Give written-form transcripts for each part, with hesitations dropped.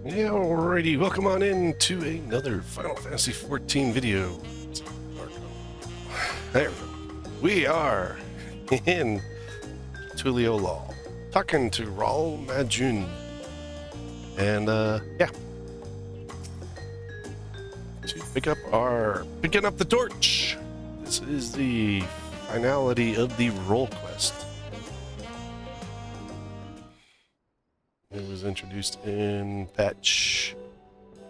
Yeah, alrighty, welcome on in to another Final Fantasy XIV video. There we are in Tuliolal, talking to Raul Majun. And yeah, to picking up the torch. This is the finality of the role quest. It was introduced in patch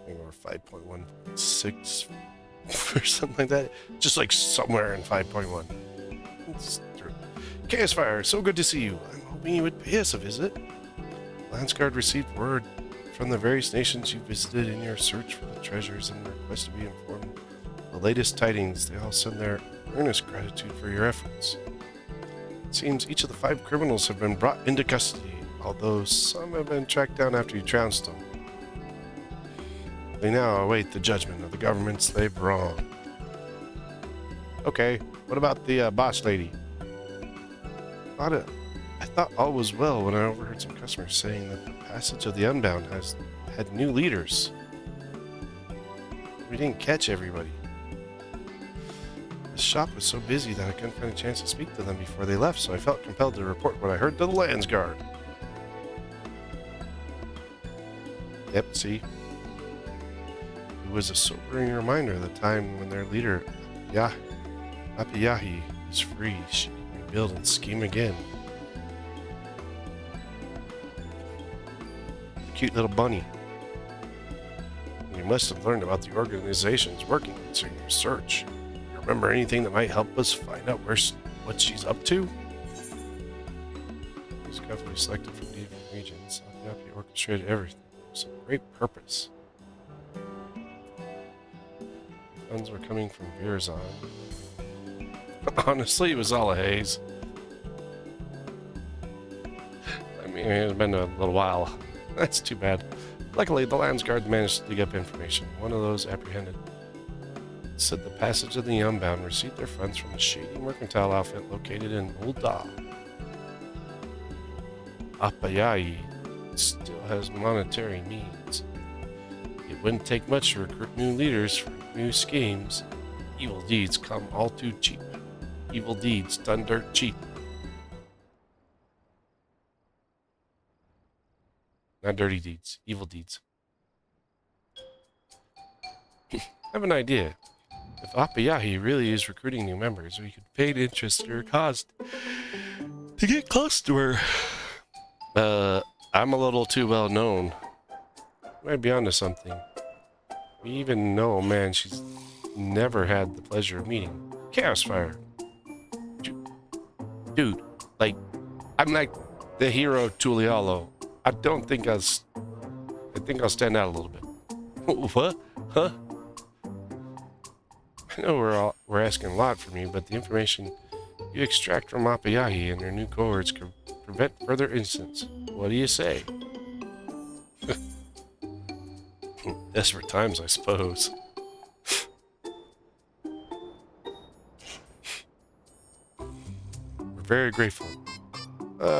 or 5.16 or something like that. Just like somewhere in 5.1. It's true. Chaos Fire, so good to see you. I'm hoping you would pay us a visit. Landsguard received word from the various nations you visited in your search for the treasures and request to be informed of the latest tidings. They all send their earnest gratitude for your efforts. It seems each of the 5 criminals have been brought into custody, although some have been tracked down after you trounced them. They now await the judgment of the governments they've wronged. Okay, what about the boss lady? I thought all was well when I overheard some customers saying that the passage of the Unbound has had new leaders. We didn't catch everybody. The shop was so busy that I couldn't find a chance to speak to them before they left, so I felt compelled to report what I heard to the Landsguard. Yep, see? It was a sobering reminder of the time when their leader, Apiyahi, is free. She can rebuild and scheme again. Cute little bunny. You must have learned about the organizations working in your search. Remember anything that might help us find out what she's up to? She's carefully selected from different regions. Apiyahi orchestrated everything. With a great purpose. Funds were coming from Virzon. Honestly, it was all a haze. I mean, it's been a little while. That's too bad. Luckily, the Landsguard managed to dig up information. One of those apprehended said the passage of the Unbound received their funds from a shady mercantile outfit located in DoW. Apayai still has monetary means. It wouldn't take much to recruit new leaders for new schemes. Evil deeds come all too cheap. Evil deeds done dirt cheap. Not dirty deeds, evil deeds. I have an idea. If Apiyahi really is recruiting new members, we could pay interest in her cause to get close to her. I'm a little too well known. We might be onto something. We even know a man she's never had the pleasure of meeting. Chaos Fire. Dude, like, I'm like the hero Tulialo. I think I'll stand out a little bit. What? Huh? I know we're asking a lot from you, but the information you extract from Apiyahi and her new cohorts could prevent further incidents. What do you say? Desperate times, I suppose. We're very grateful.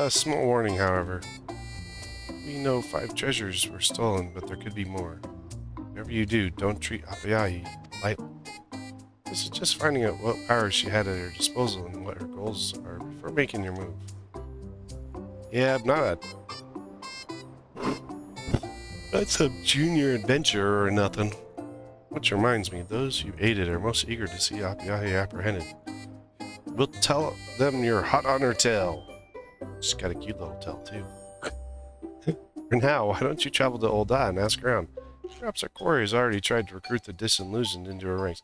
Small warning, however. We know 5 treasures were stolen, but there could be more. Whatever you do, don't treat Apiyahi lightly. This is just finding out what powers she had at her disposal and what her goals are before making your move. Yeah, I'm not some junior adventurer or nothing. Which reminds me, those you aided are most eager to see Apiyahi apprehended. We'll tell them you're hot on her tail. She's got a cute little tail, too. For now, why don't you travel to DoW and ask around? Perhaps our quarry has already tried to recruit the disillusioned into her ranks.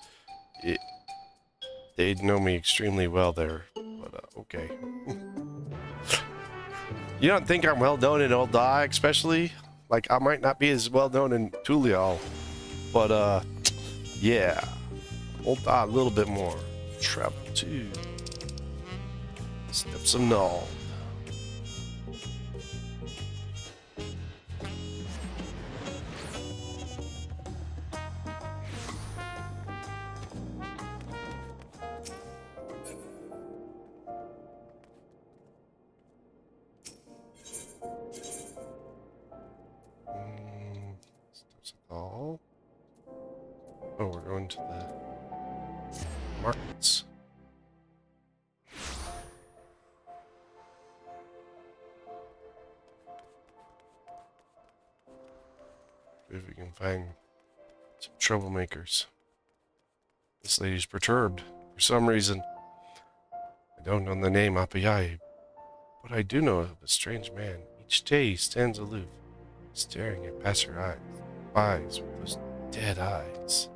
They'd know me extremely well there, but okay. You don't think I'm well known in DoW, especially? Like, I might not be as well known in Tulial, but yeah. DoW a little bit more. Travel to Steps of Null. Is that all? Oh, we're going to the markets. If we can find some troublemakers. This lady's perturbed for some reason. I don't know the name Apayai, but I do know of a strange man. Each day he stands aloof, staring at passer-eyes with those dead eyes.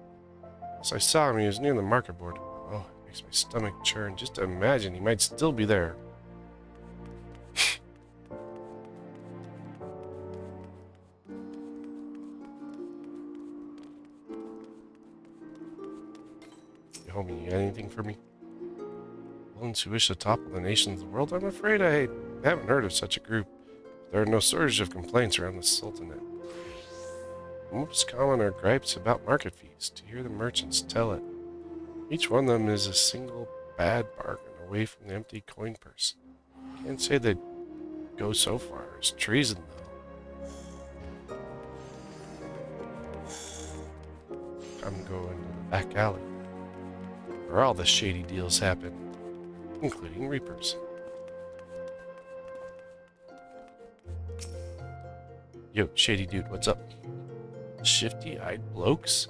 As I saw him, he was near the market board. Oh, it makes my stomach churn just to imagine he might still be there. Homie, you got anything for me? Ones who wish to topple the nations of the world? I'm afraid I haven't heard of such a group. There are no shortage of complaints around the Sultanate. The most common are gripes about market fees. To hear the merchants tell it, each one of them is a single bad bargain away from the empty coin purse. Can't say they'd go so far as treason, though. I'm going to the back alley, where all the shady deals happen, including reapers. Yo, shady dude, what's up? Shifty-eyed blokes?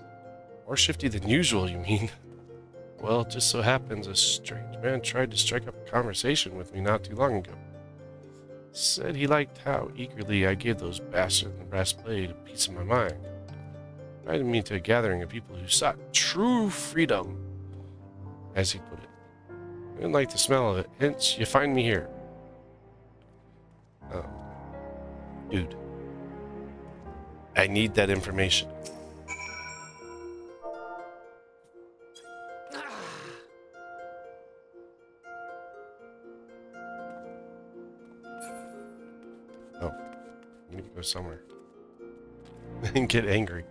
More shifty than usual, you mean? Well, it just so happens a strange man tried to strike up a conversation with me not too long ago. Said he liked how eagerly I gave those bastards in the brass blade a piece of my mind. Invited me to a gathering of people who sought true freedom, as he put it. I didn't like the smell of it, hence you find me here. Dude, I need that information. Oh, I need to go somewhere. And get angry.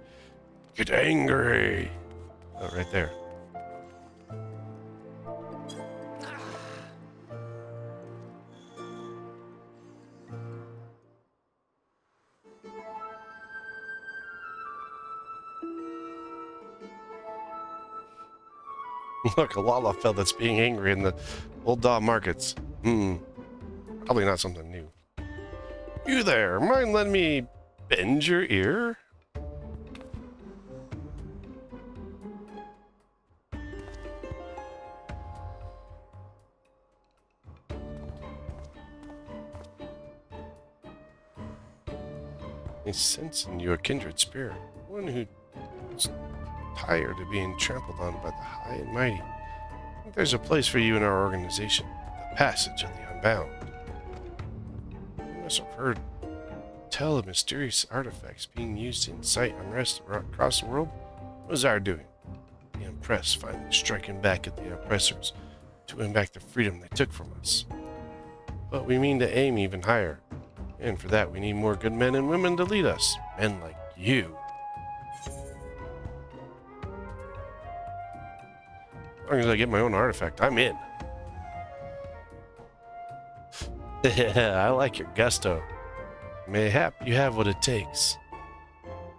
Get angry! Oh, right there. Look, a Lalafell that's being angry in the old DoW markets. Probably not something new. You there, mind letting me bend your ear? I sense in you a kindred spirit, one who's tired of being trampled on by the high and mighty. I think there's a place for you in our organization, the Passage of the Unbound. You must have heard tell of mysterious artifacts being used to incite unrest across the world. What is our doing? The oppressed finally striking back at the oppressors to win back the freedom they took from us. But we mean to aim even higher, and for that we need more good men and women to lead us, men like you. As long as I get my own artifact, I'm in. I like your gusto. Mayhap you have what it takes.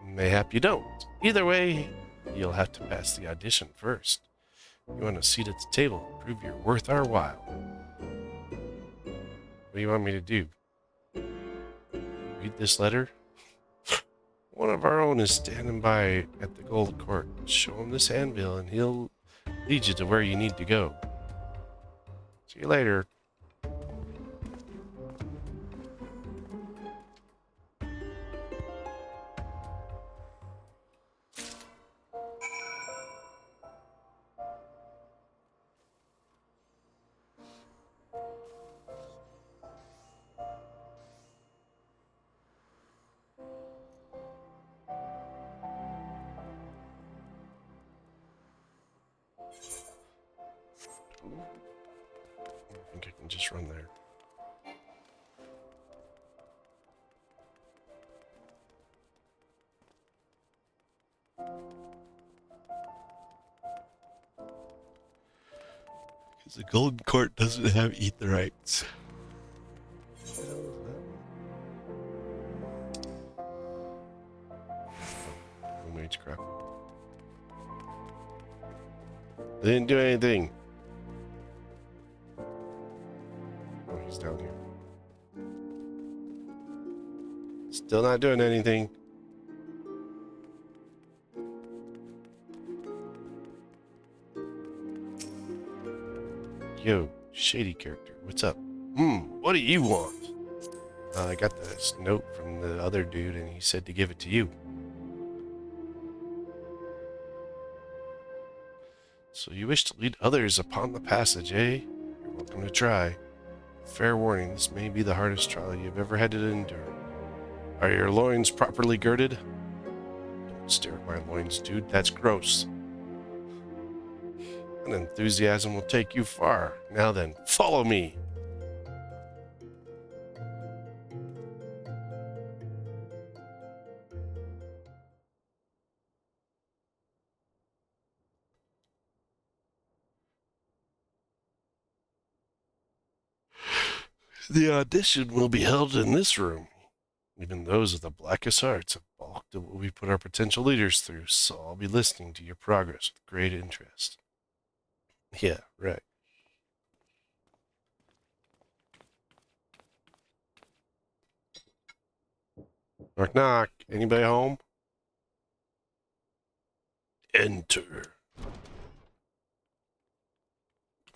Mayhap you don't. Either way, you'll have to pass the audition first. You want a seat at the table, prove you're worth our while. What do you want me to do? Read this letter? One of our own is standing by at the Gold Court. Show him this handbill and he'll lead you to where you need to go. See you later. I think I can just run there. Because the Golden Court doesn't have Aetherites. Wagecraft. They didn't do anything. Oh, he's down here. Still not doing anything. Yo, shady character, what's up? What do you want? I got this note from the other dude, and he said to give it to you. So you wish to lead others upon the passage, eh? You're welcome to try. Fair warning, this may be the hardest trial you've ever had to endure. Are your loins properly girded? Don't stare at my loins, dude. That's gross. And enthusiasm will take you far. Now then, follow me. The audition will be held in this room. Even those of the blackest hearts have balked at what we put our potential leaders through, so I'll be listening to your progress with great interest. Yeah, right. Knock, knock. Anybody home? Enter.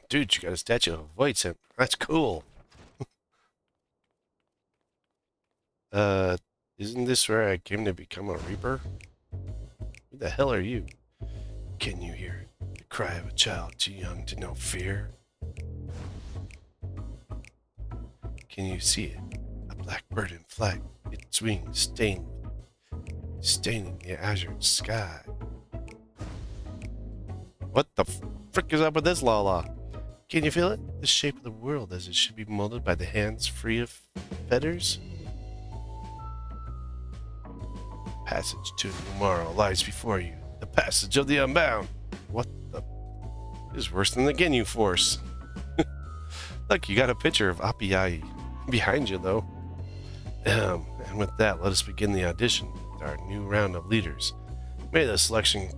Dude, you got a statue of Voight. That's cool. Isn't this where I came to become a Reaper? Who the hell are you? Can you hear it? The cry of a child too young to know fear? Can you see it? A black bird in flight, its wings staining the azure sky. What the frick is up with this Lala? Can you feel it? The shape of the world as it should be molded by the hands free of fetters? Passage to tomorrow lies before you. The passage of the unbound. What the? This is worse than the Ginyu Force. Look, you got a picture of Apiai behind you, though. And with that, let us begin the audition with our new round of leaders. May the selection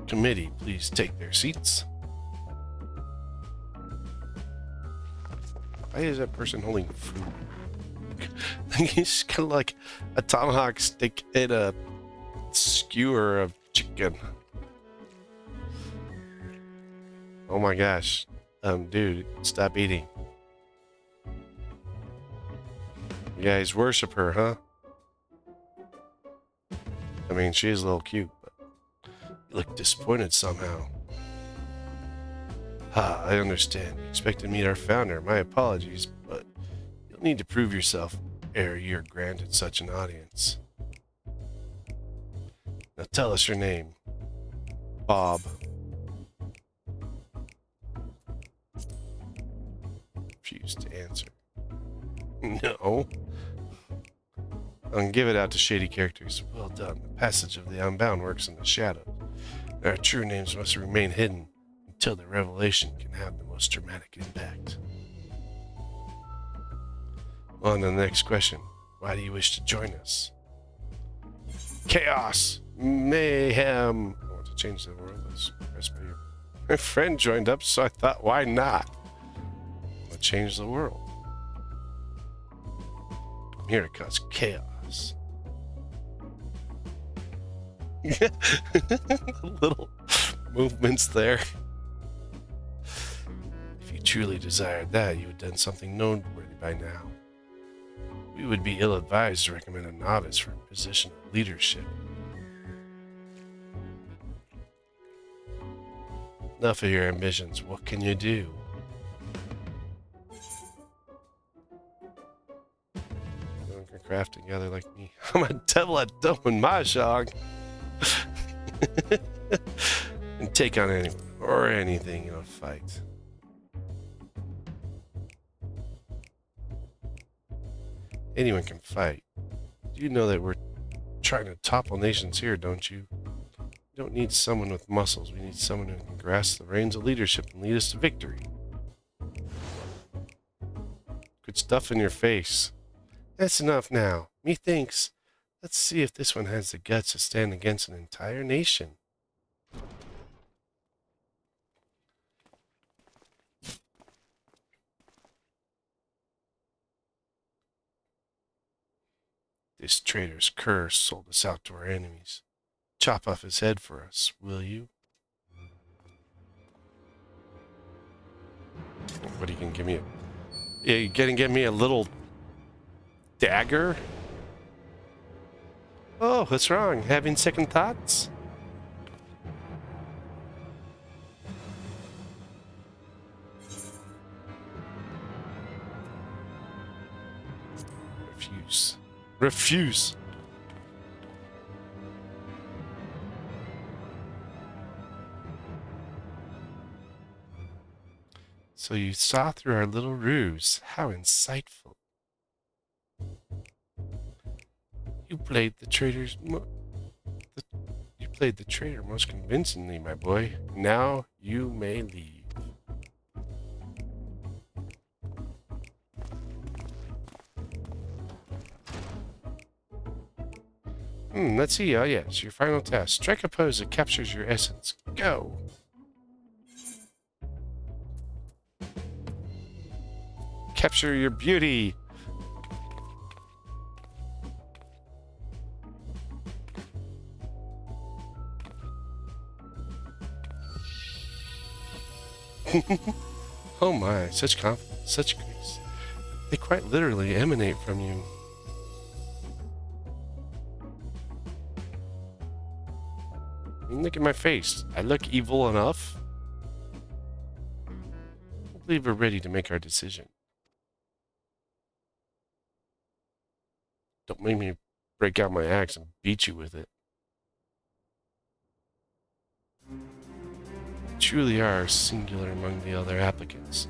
committee please take their seats. Why is that person holding food? He's kind of like a tomahawk steak and a skewer of chicken. Oh my gosh. Dude, stop eating. You guys worship her, huh? I mean, she is a little cute, but you look disappointed somehow. I understand. You expect to meet our founder. My apologies, but you'll need to prove yourself ere you're granted such an audience. Now tell us your name. Bob. Refused to answer. No. I'll give it out to shady characters. Well done. The passage of the unbound works in the shadows. Our true names must remain hidden until the revelation can have the most dramatic impact. On to the next question. Why do you wish to join us? Chaos! Mayhem! I want to change the world. Let's press my ear. My friend joined up, so I thought, why not? I'll change the world. I'm here to cause chaos. Little movements there. If you truly desired that, you would have done something noteworthy by now. We would be ill-advised to recommend a novice for a position of leadership. Enough of your ambitions. What can you do? No one can craft together like me. I'm a devil at DoW and Mahjong. And take on anyone or anything in a fight. Anyone can fight. You know that we're trying to topple nations here, don't you? We don't need someone with muscles. We need someone who can grasp the reins of leadership and lead us to victory. Good stuff in your face. That's enough now. Methinks Let's see if this one has the guts to stand against an entire nation. This traitor's curse sold us out to our enemies. Chop off his head for us, will you? What are you gonna give me? You gonna give me a little dagger? Oh, what's wrong? Having second thoughts? Refuse. Refuse. So you saw through our little ruse. How insightful. You played the traitor's you played the traitor most convincingly, my boy. Now you may leave. Let's see. Oh, yes. Your final test. Strike a pose that captures your essence. Go. Capture your beauty. Oh my, such confidence, such grace. They quite literally emanate from you. I mean, look at my face. I look evil enough. I believe we're ready to make our decision. Don't make me break out my axe and beat you with it. You truly are singular among the other applicants.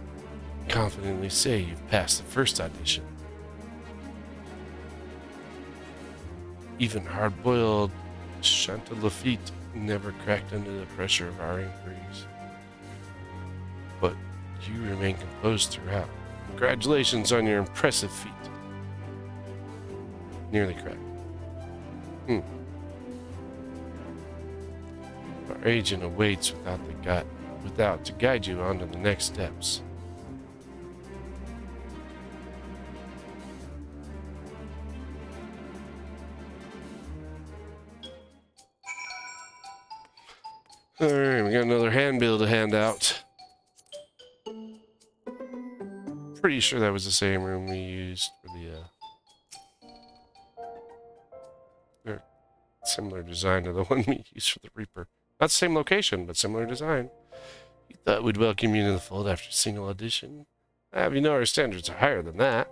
Confidently say you've passed the first audition. Even hard-boiled Chantal Lafitte never cracked under the pressure of our inquiries. But you remain composed throughout. Congratulations on your impressive feat. Nearly cracked. Our agent awaits without to guide you on to the next steps. Alright, we got another handbill to hand out. Pretty sure that was the same room we used for the similar design to the one we used for the Reaper. Not the same location, but similar design. You thought we'd welcome you to the fold after a single audition? You know our standards are higher than that.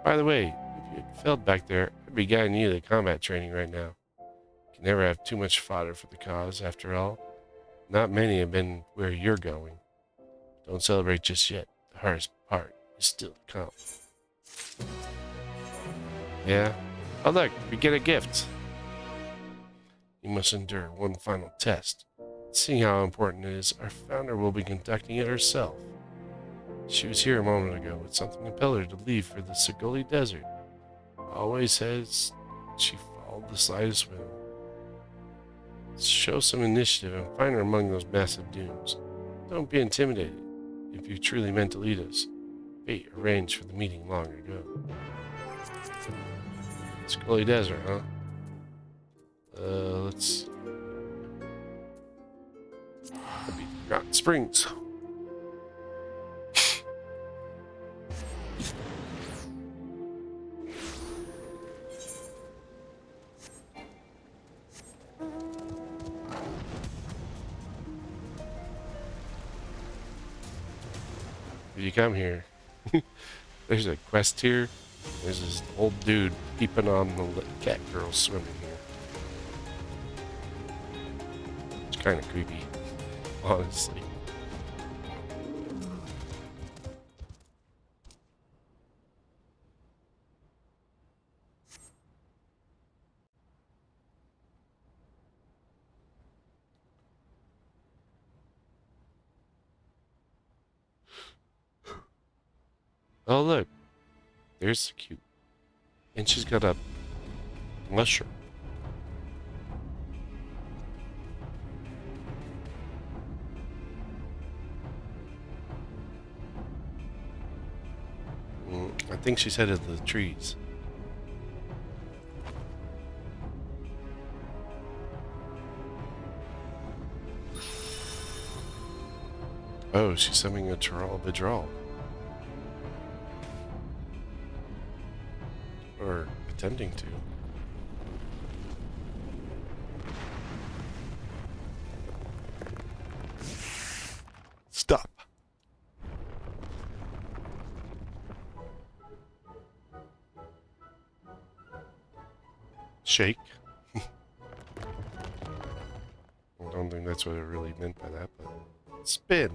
By the way, if you had failed back there, I'd be guiding you to combat training right now. You can never have too much fodder for the cause, after all. Not many have been where you're going. Don't celebrate just yet. The hardest part is still to come. Yeah? Oh look, we get a gift. You must endure one final test. Seeing how important it is, our founder will be conducting it herself. She was here a moment ago with something compelled her to leave for the Sigoli Desert. Always has she followed the slightest whim. Show some initiative and find her among those massive dunes. Don't be intimidated. If you truly meant to lead us, fate arranged for the meeting long ago. Sigoli Desert, huh? Let's... That'd be Rotten Springs. If you come here, there's a quest here. There's this old dude peeping on the cat girl swimming here. It's kind of creepy, honestly. Oh look, there's the cute, and she's got a Sure. I think she's headed to the trees. Oh, she's summoning a Vidral. Or attempting to. Stop. Shake. I don't think that's what it really meant by that, but spin.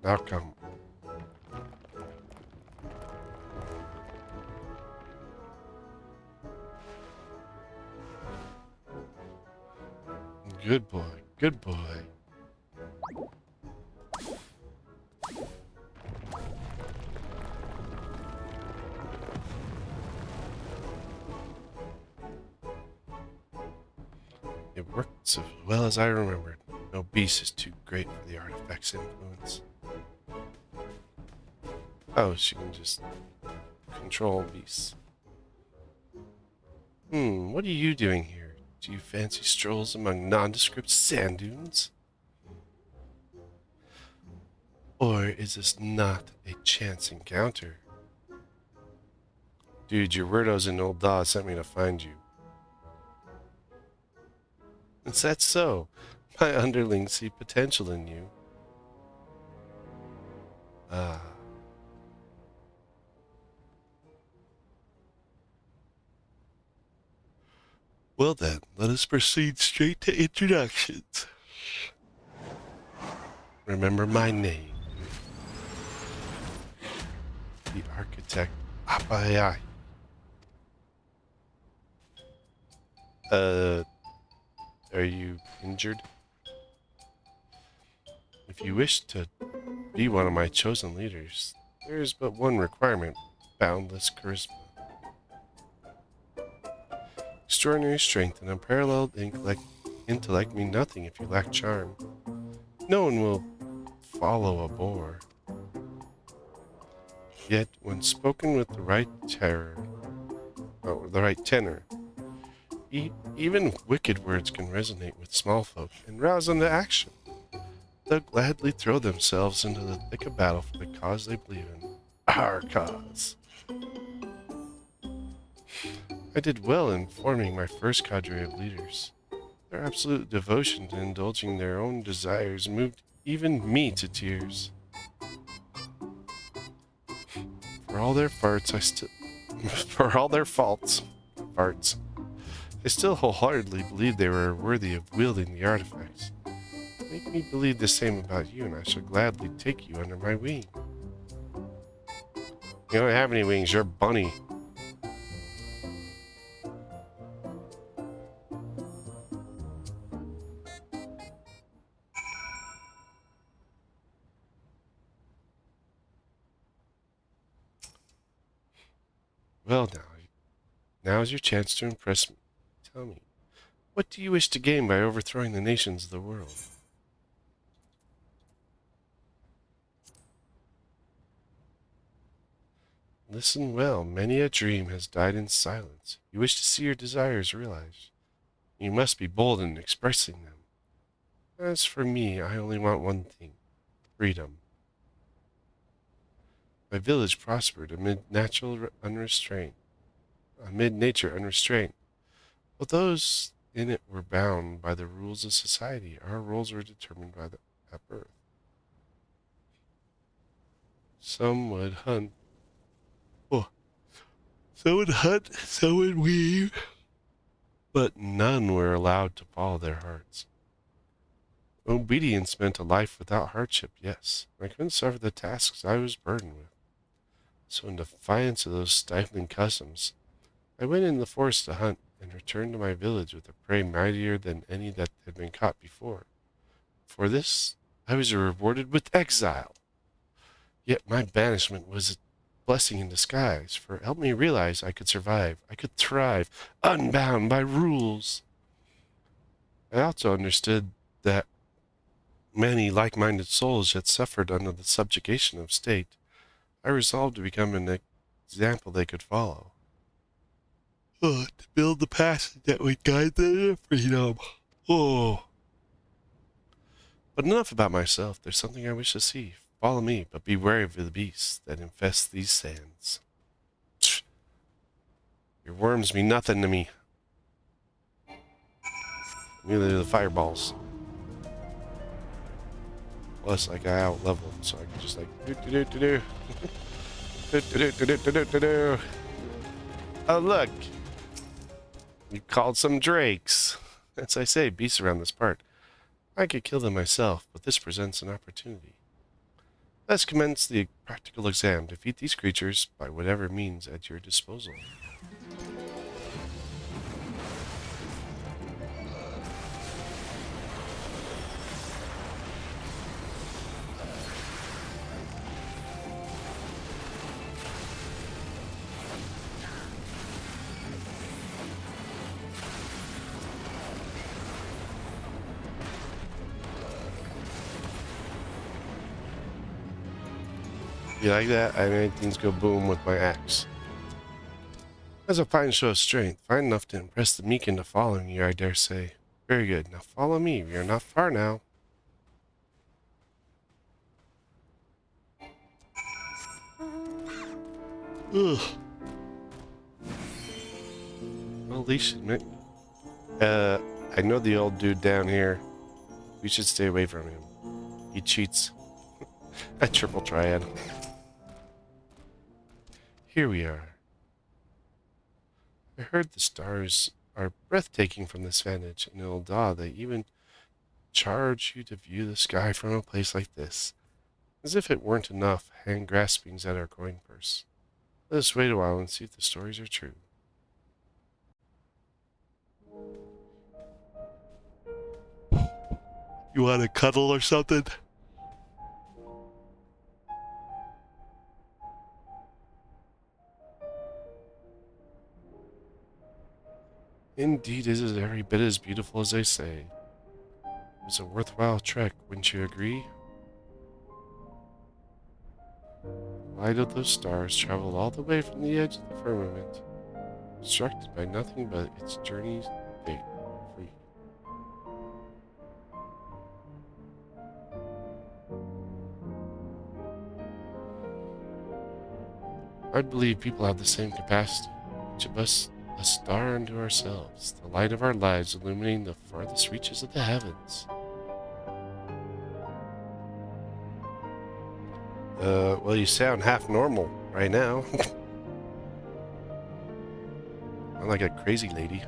Now come. Good boy. Good boy. It worked as well as I remembered. No beast is too great for the artifact's influence. Oh, she can just control beasts. What are you doing here? Do you fancy strolls among nondescript sand dunes? Or is this not a chance encounter? Dude, your weirdos in Old DoW sent me to find you. Is that so? My underlings see potential in you. Ah. Well then, let us proceed straight to introductions. Remember my name. The architect Apai. Are you injured? If you wish to be one of my chosen leaders, there is but one requirement: boundless charisma. Extraordinary strength and unparalleled intellect mean nothing if you lack charm. No one will follow a bore. Yet, when spoken with the right tenor, even wicked words can resonate with small folk and rouse them to action. They'll gladly throw themselves into the thick of battle for the cause they believe in. Our cause. I did well in forming my first cadre of leaders. Their absolute devotion to indulging their own desires moved even me to tears. For all their faults, I still wholeheartedly believed they were worthy of wielding the artifacts. Make me believe the same about you, and I shall gladly take you under my wing. You don't have any wings, you're a bunny. Well, now is your chance to impress me. Tell me, what do you wish to gain by overthrowing the nations of the world? Listen well, many a dream has died in silence. You wish to see your desires realized. You must be bold in expressing them. As for me, I only want one thing: freedom. My village prospered amid nature unrestrained. But those in it were bound by the rules of society. Our roles were determined at birth. Some would hunt. Oh, some would hunt, some would weave. But none were allowed to follow their hearts. Obedience meant a life without hardship, yes. I couldn't suffer the tasks I was burdened with. So in defiance of those stifling customs, I went in the forest to hunt and returned to my village with a prey mightier than any that had been caught before. For this, I was rewarded with exile. Yet my banishment was a blessing in disguise, for it helped me realize I could survive, I could thrive, unbound by rules. I also understood that many like-minded souls had suffered under the subjugation of state. I resolved to become an example they could follow. To build the passion that would guide them to freedom. Oh. But enough about myself. There's something I wish to see. Follow me, but be wary of the beasts that infest these sands. Your worms mean nothing to me. Neither do the fireballs. Plus, like, I out-level them, so I can just, like, do-do-do-do-do. Do-do-do-do-do-do-do. Oh, look. You called some drakes. As I say, beasts around this part. I could kill them myself, but this presents an opportunity. Let's commence the practical exam. Defeat these creatures by whatever means at your disposal. You like that? I made things go boom with my axe. That's a fine show of strength, fine enough to impress the meek into following you, I dare say. Very good. Now follow me. We are not far now. Ugh. Well, at least admit. I know the old dude down here. We should stay away from him. He cheats. A triple triad. Here we are. I heard the stars are breathtaking from this vantage. In DoW, they even charge you to view the sky from a place like this. As if it weren't enough, hand graspings at our coin purse. Let us wait a while and see if the stories are true. You want to cuddle or something? Indeed, it is every bit as beautiful as they say. It was a worthwhile trek, wouldn't you agree? The light of those stars traveled all the way from the edge of the firmament, obstructed by nothing but its journey's fate free. I believe people have the same capacity, each of us a star unto ourselves, the light of our lives illuminating the farthest reaches of the heavens. Well, you sound half normal right now. I'm like a crazy lady.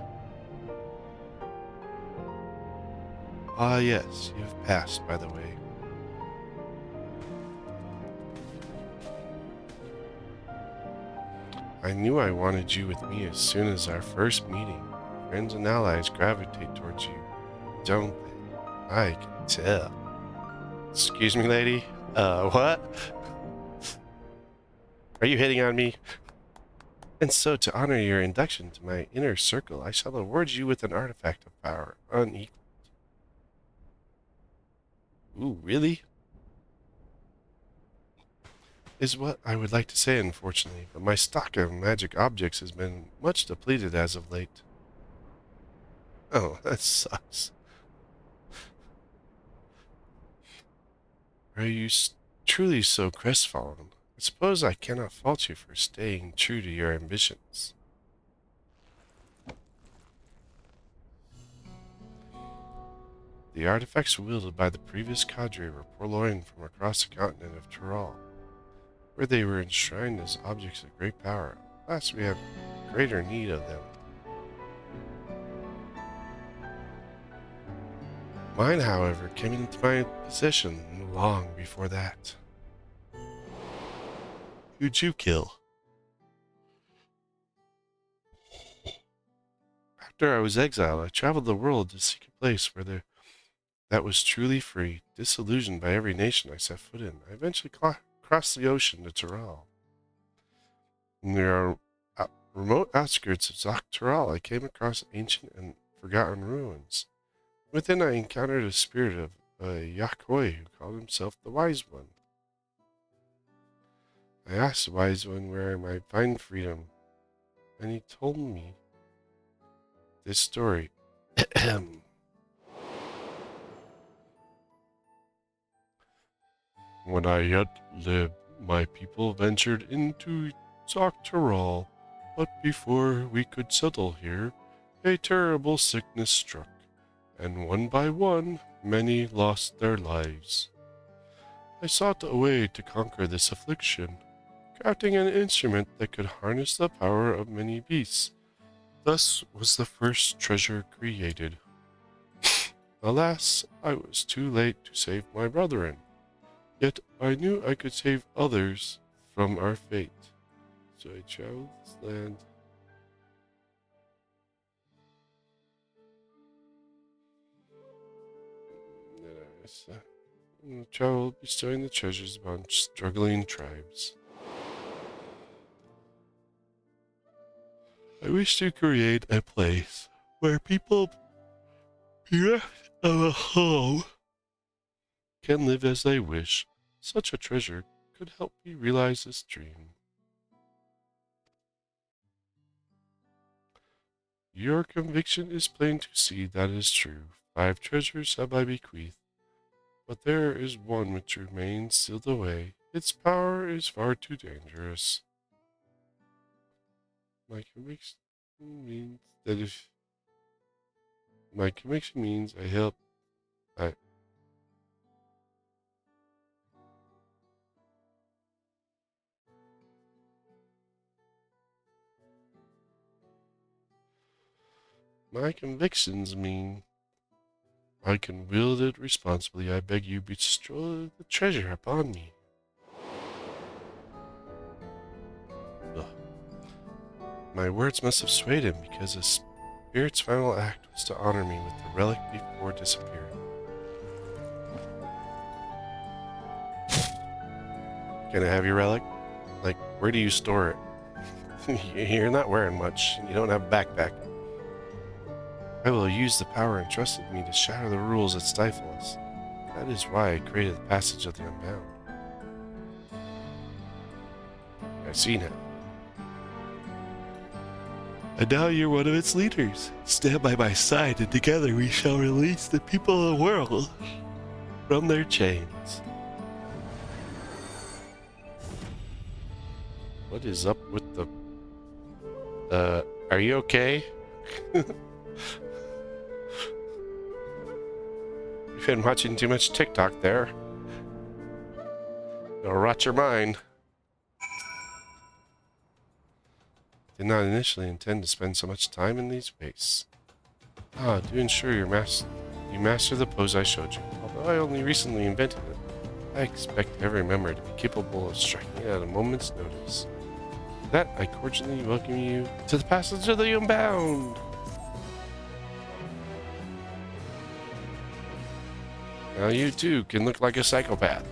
Ah, yes, you have passed, by the way. I knew I wanted you with me as soon as our first meeting. Friends and allies gravitate towards you, don't they? I can tell. Excuse me, lady? What? Are you hitting on me? And so, to honor your induction to my inner circle, I shall award you with an artifact of power unequaled. Ooh, really? Is what I would like to say, unfortunately, but my stock of magic objects has been much depleted as of late. Oh, that sucks. Are you truly so crestfallen? I suppose I cannot fault you for staying true to your ambitions. The artifacts wielded by the previous cadre were purloined from across the continent of Tyrol, where they were enshrined as objects of great power. Alas, we have greater need of them. Mine, however, came into my possession long before that. Who'd you kill? After I was exiled, I traveled the world to seek a place where there that was truly free, disillusioned by every nation I set foot in. I eventually crossed the ocean to Tyrol. Near our remote outskirts of Tyrol, I came across ancient and forgotten ruins. Within, I encountered a spirit of a Yakoi who called himself the Wise One. I asked the Wise One where I might find freedom, and he told me this story. When I yet lived, my people ventured into Tyrol, but before we could settle here, a terrible sickness struck, and one by one, many lost their lives. I sought a way to conquer this affliction, crafting an instrument that could harness the power of many beasts. Thus was the first treasure created. Alas, I was too late to save my brethren. Yet I knew I could save others from our fate. So I traveled this land. Travel bestowing the treasures upon struggling tribes. I wish to create a place where people bereft of a home can live as they wish. Such a treasure could help me realize this dream. Your conviction is plain to see that is true. 5 treasures have I bequeathed, but there is one which remains sealed away. Its power is far too dangerous. My conviction means I help. My convictions mean I can wield it responsibly. I beg you bestow the treasure upon me. Ugh. My words must have swayed him, because the spirit's final act was to honor me with the relic before disappearing. Can I have your relic? Like, where do you store it? You're not wearing much, and you don't have a backpack. I will use the power entrusted me to shatter the rules that stifle us. That is why I created the Passage of the Unbound. I see now. And now you're one of its leaders. Stand by my side, and together we shall release the people of the world from their chains. What is up with the... are you okay? You've been watching too much TikTok there. It'll rot your mind. Did not initially intend to spend so much time in these wastes. Do ensure you master the pose I showed you. Although I only recently invented it, I expect every member to be capable of striking it at a moment's notice. For that, I cordially welcome you to the Passage of the Unbound. Now you too can look like a psychopath.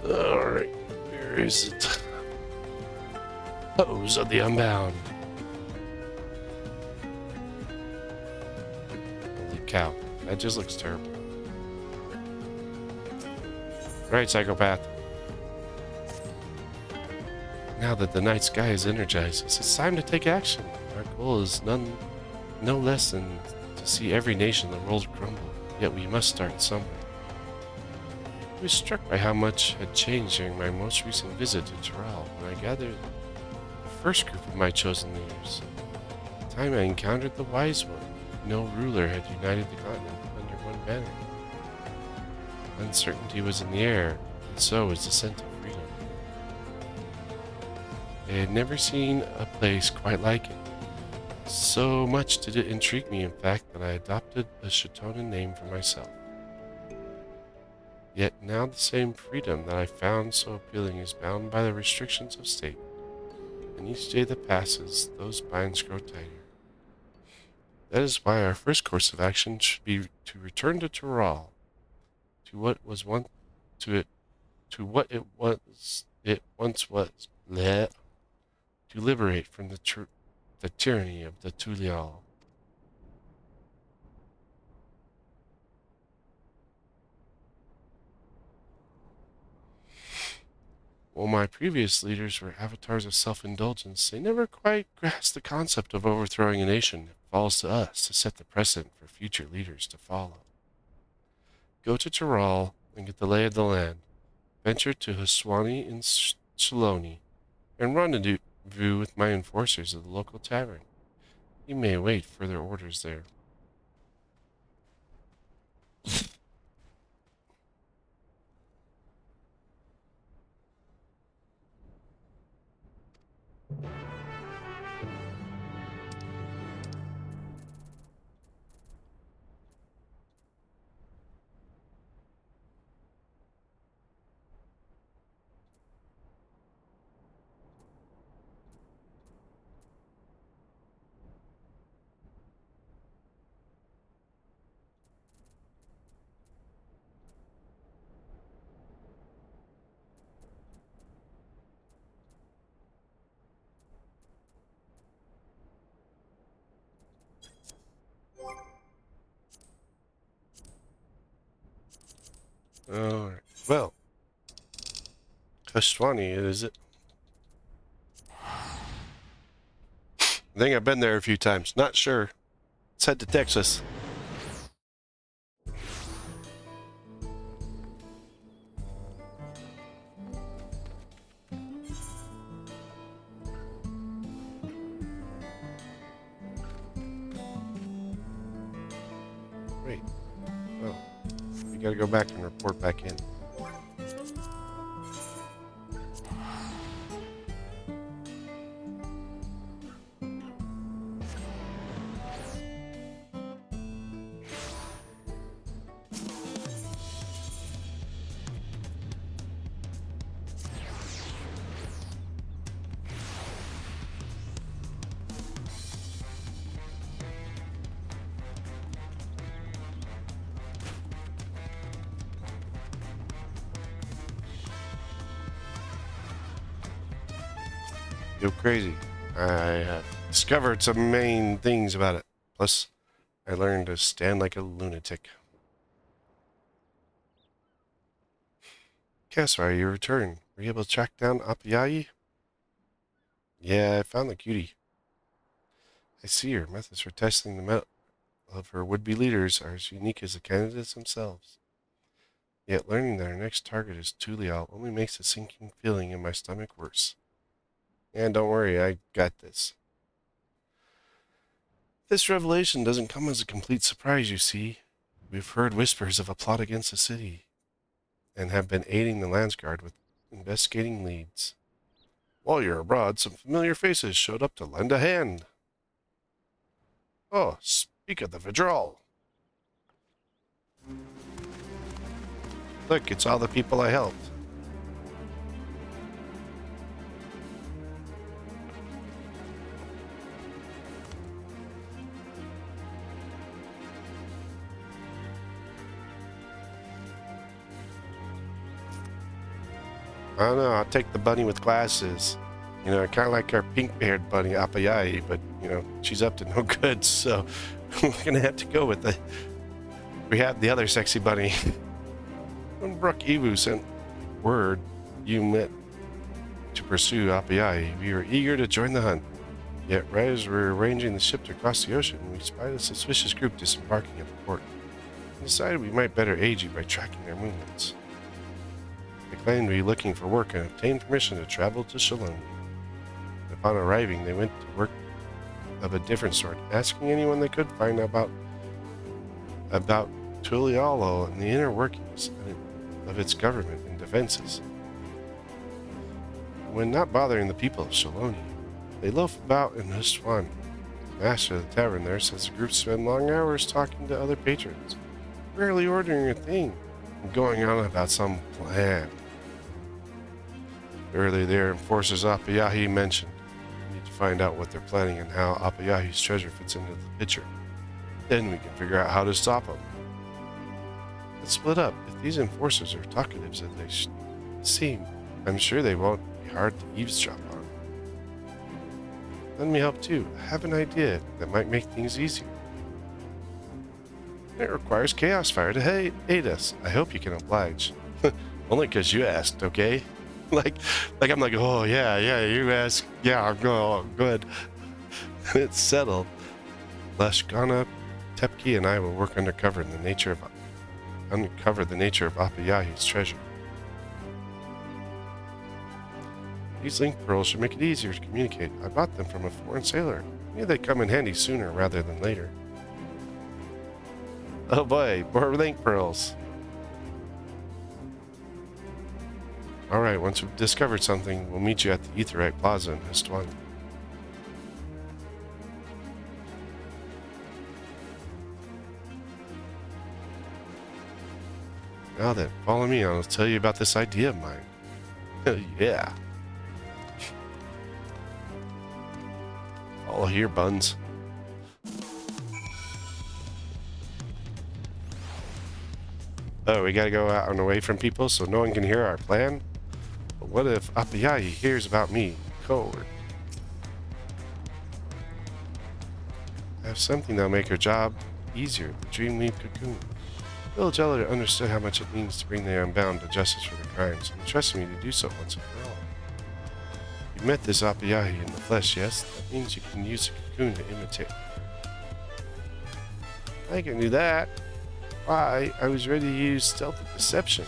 Alright, where is it? Pose of the Unbound. Holy cow, that just looks terrible. Right, psychopath. Now that the night sky is energized, it's time to take action. Our goal is no less than to see every nation in the world crumble. Yet we must start somewhere. I was struck by how much had changed during my most recent visit to Tyrrell when I gathered the first group of my chosen leaders. The time I encountered the Wise One, no ruler had united the continent under one banner. Uncertainty was in the air, and so was the scent of freedom. I had never seen a place quite like it. So much did it intrigue me, in fact, that I adopted a Chatonan name for myself. Yet now the same freedom that I found so appealing is bound by the restrictions of state, and each day that passes, those binds grow tighter. That is why our first course of action should be to return to Tyrrell, to what was once to what it once was, bleh, to liberate from the tyranny of the Tulial. While my previous leaders were avatars of self-indulgence, they never quite grasped the concept of overthrowing a nation. It falls to us to set the precedent for future leaders to follow. Go to Tyrrell and get the lay of the land. Venture to Haswani in Saloni, and rendezvous with my enforcers at the local tavern. You may await further orders there. Alright, well, Haswani, is it? I think I've been there a few times. Not sure. Let's head to Texas. Wait. Oh. We gotta go back and report back in. Go crazy. I discovered some main things about it. Plus, I learned to stand like a lunatic. Cassar, you returned. Were you able to track down Apiai? Yeah, I found the cutie. I see her methods for testing the metal of her would-be leaders are as unique as the candidates themselves. Yet learning that our next target is Tulial only makes the sinking feeling in my stomach worse. And don't worry, I got this. This revelation doesn't come as a complete surprise, you see. We've heard whispers of a plot against the city, and have been aiding the Landsguard with investigating leads. While you're abroad, some familiar faces showed up to lend a hand. Oh, speak of the Vidral. Look, it's all the people I helped. I don't know, I'll take the bunny with glasses. You know, I kind of like our pink-haired bunny, Apayai, but, you know, she's up to no good, so we're going to have to go with we have the other sexy bunny. When Brook Evu sent word you meant to pursue Apayai, we were eager to join the hunt. Yet, right as we were arranging the ship to cross the ocean, we spied a suspicious group disembarking at the port. We decided we might better aid you by tracking their movements. They claimed to be looking for work and obtained permission to travel to Shaloni. Upon arriving, they went to work of a different sort, asking anyone they could find about Tulialo and the inner workings of its government and defenses. When not bothering the people of Shaloni, they loaf about in Hustwan. The master of the tavern there says the group spend long hours talking to other patrons, rarely ordering a thing, and going on about some plan. Earlier their enforcers Apayahi mentioned we need to find out what they're planning and how Apayahi's treasure fits into the picture. Then we can figure out how to stop them. Let's split up. If these enforcers are talkative as they seem, I'm sure they won't be hard to eavesdrop on. Let me help too. I have an idea that might make things easier. It requires Chaos Fire to aid us. I hope you can oblige. Only because you asked, okay? like I'm like, oh yeah, you asked. Yeah, I'll go. Good. It's settled. Lashkana, Tepki, and I will work uncover the nature of Apayahi's treasure. These link pearls should make it easier to communicate. I bought them from a foreign sailor. Maybe they'd come in handy sooner rather than later. Oh boy, more link pearls. Alright, once we've discovered something, we'll meet you at the Aetheryte Plaza in Hustwan. Now then, follow me and I'll tell you about this idea of mine. Yeah. Follow here, buns. Oh, we gotta go out and away from people so no one can hear our plan? But what if Apayahi hears about me? Coward. I have something that'll make her job easier. The Dreamweave Cocoon. Village Elder understood how much it means to bring the unbound to justice for their crimes, and trusted me to do so once and for all. You met this Apayahi in the flesh, yes? That means you can use the cocoon to imitate her. I can do that. Why? I was ready to use stealth and deception,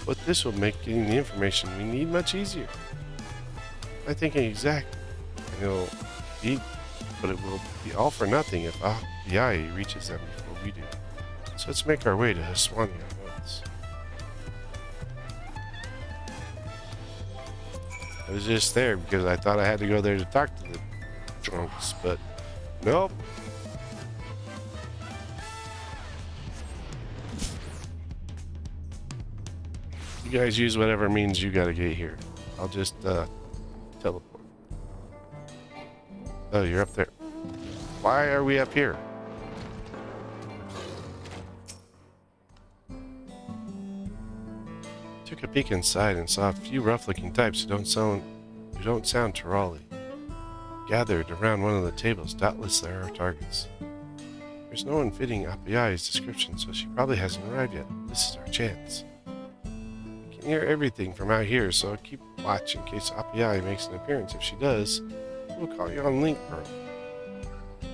but this will make getting the information we need much easier. I'm thinking exactly, and it will be all for nothing if Apayahi reaches them before we do. So let's make our way to Hustwani at once. I was just there because I thought I had to go there to talk to the drunks, but nope. You guys use whatever means you gotta get here. I'll just teleport. Oh, you're up there. Why are we up here? Took a peek inside and saw a few rough-looking types who don't sound Turali. Gathered around one of the tables, doubtless they're our targets. There's no one fitting Apayahi's description, so she probably hasn't arrived yet. This is our chance. I can hear everything from out here, so I'll keep watch in case Apayahi makes an appearance. If she does, we'll call you on Link Pearl.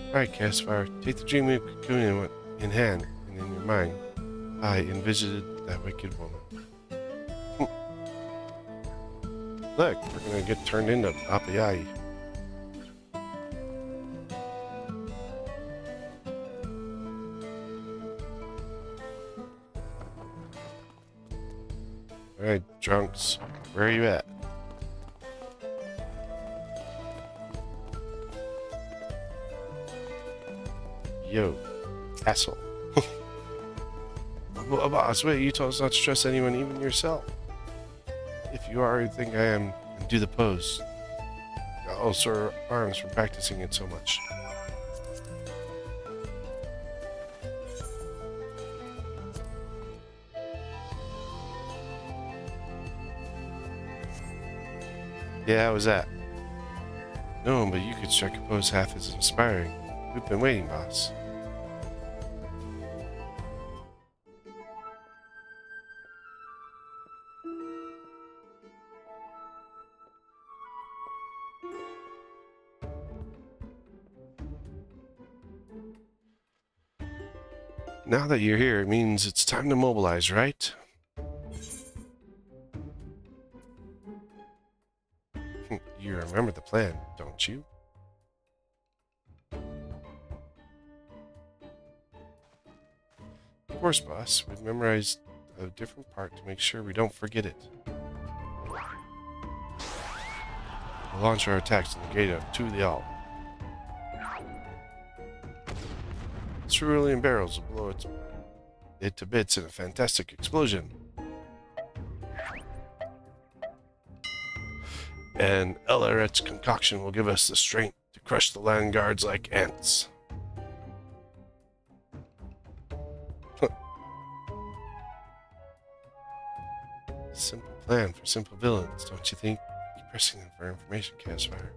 Alright, Caspar, take the Dreamweave Cocoon in hand and in your mind. I envisited that wicked woman. Look, we're gonna get turned into Apayahi. Alright, drunks, where are you at? Yo, asshole. Boss, wait, you told us not to trust anyone, even yourself. If you are who you think I am, then do the pose. I'll sore arms from practicing it so much. Yeah, how was that? No, but you could strike a pose half as inspiring. We've been waiting, boss. Now that you're here, it means it's time to mobilize, right? remember the plan, don't you? Of course, boss. We've memorized a different part to make sure we don't forget it. We'll launch our attacks on the gate of DoW. Cerulean barrels will blow it to bits in a fantastic explosion. And Elaret's concoction will give us the strength to crush the land guards like ants. Simple plan for simple villains, don't you think? Keep pressing them for information, Casfire.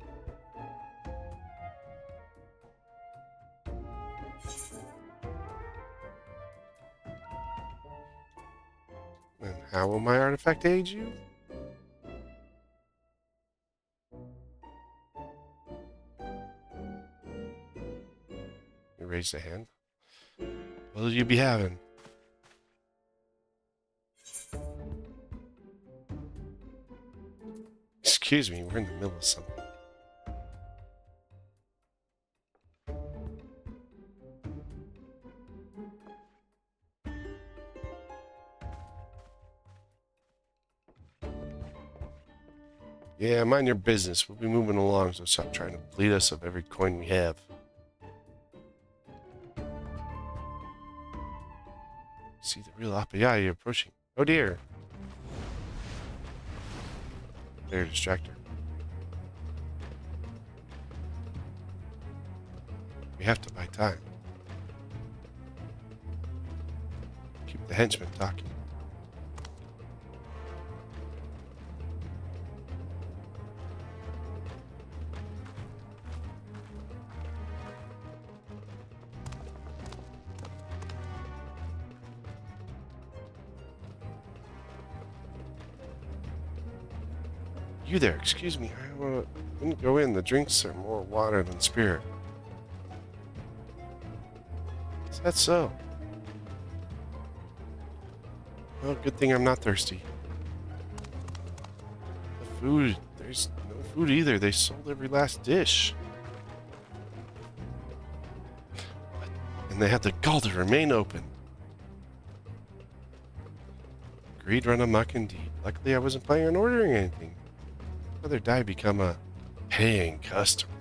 And how will my artifact aid you? You raised a hand. What'll you be having? Excuse me, we're in the middle of something. Yeah, mind your business. We'll be moving along, so stop trying to bleed us of every coin we have. See the real Apayaya approaching. Oh dear. There, distractor. We have to buy time. Keep the henchmen talking. You there, excuse me, I wouldn't go in. The drinks are more water than spirit. Is that so? Well, good thing I'm not thirsty. The food, there's no food either. They sold every last dish. And they had the gall to remain open. Greed run amok indeed. Luckily I wasn't planning on ordering anything. Rather die become a paying customer.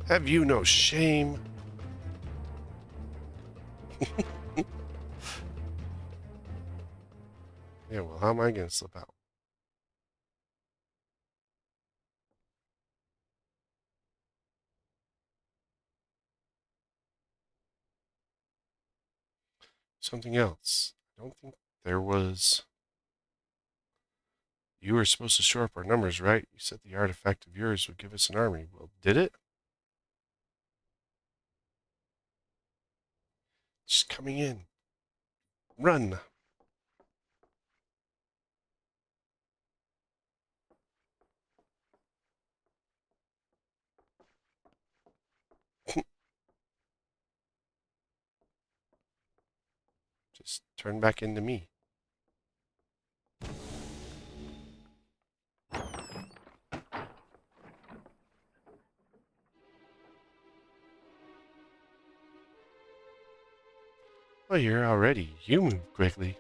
Have you no shame? Yeah, well, how am I going to slip out? Something else. I don't think there was... You were supposed to shore up our numbers, right? You said the artifact of yours would give us an army. Well, did it? Just coming in. Run! Just turn back into me. Well, you're already. You move quickly.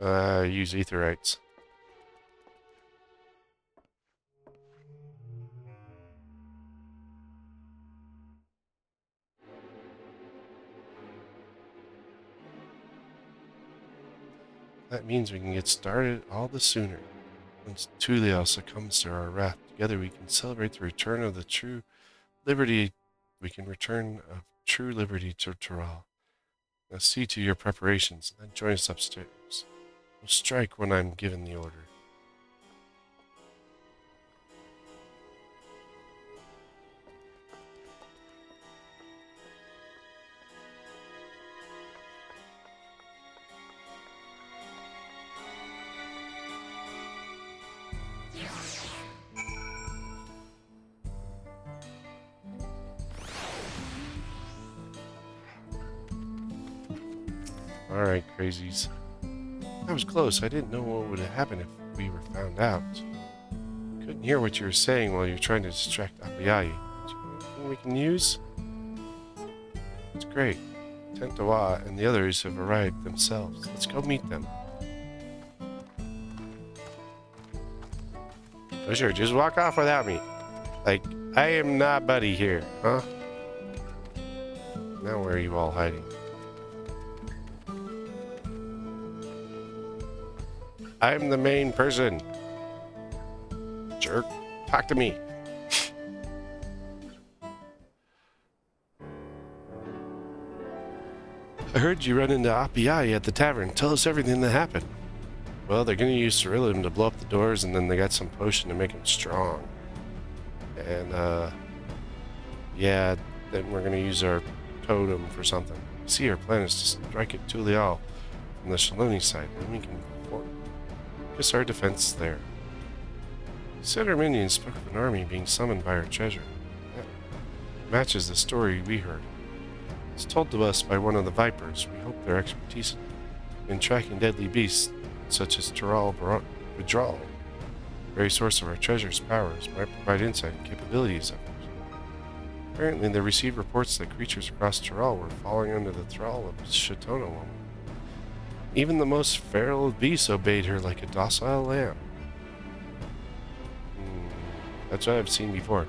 Use Aetherites. That means we can get started all the sooner. Once DoW succumbs to our wrath, together we can celebrate the return of the true liberty. We can return of true liberty to Tural. Now see to your preparations, and then join us upstairs. We'll strike when I'm given the order. Alright, crazies. That was close. I didn't know what would happen if we were found out. Couldn't hear what you were saying while you're trying to distract Apiai. Anything we can use? It's great. DoW and the others have arrived themselves. Let's go meet them. Oh, sure, just walk off without me. Like, I am not buddy here, huh? Now where are you all hiding? I'm the main person. Jerk, talk to me. I heard you run into Apiai at the tavern. Tell us everything that happened. Well, they're going to use ceruleum to blow up the doors, and then they got some potion to make them strong. And, yeah, then we're going to use our totem for something. See, our plan is to strike at Tulial from the Shaloni side, and we can guess our defense there. You said our minions spoke of an army being summoned by our treasure. That matches the story we heard. It's told to us by one of the Vipers. We hope their expertise in tracking deadly beasts, such as Tural withdrawal, the very source of our treasure's powers, might provide insight and capabilities of it. Apparently, they received reports that creatures across Tural were falling under the thrall of Shatona woman. Even the most feral of beasts obeyed her like a docile lamb. That's what I've seen before.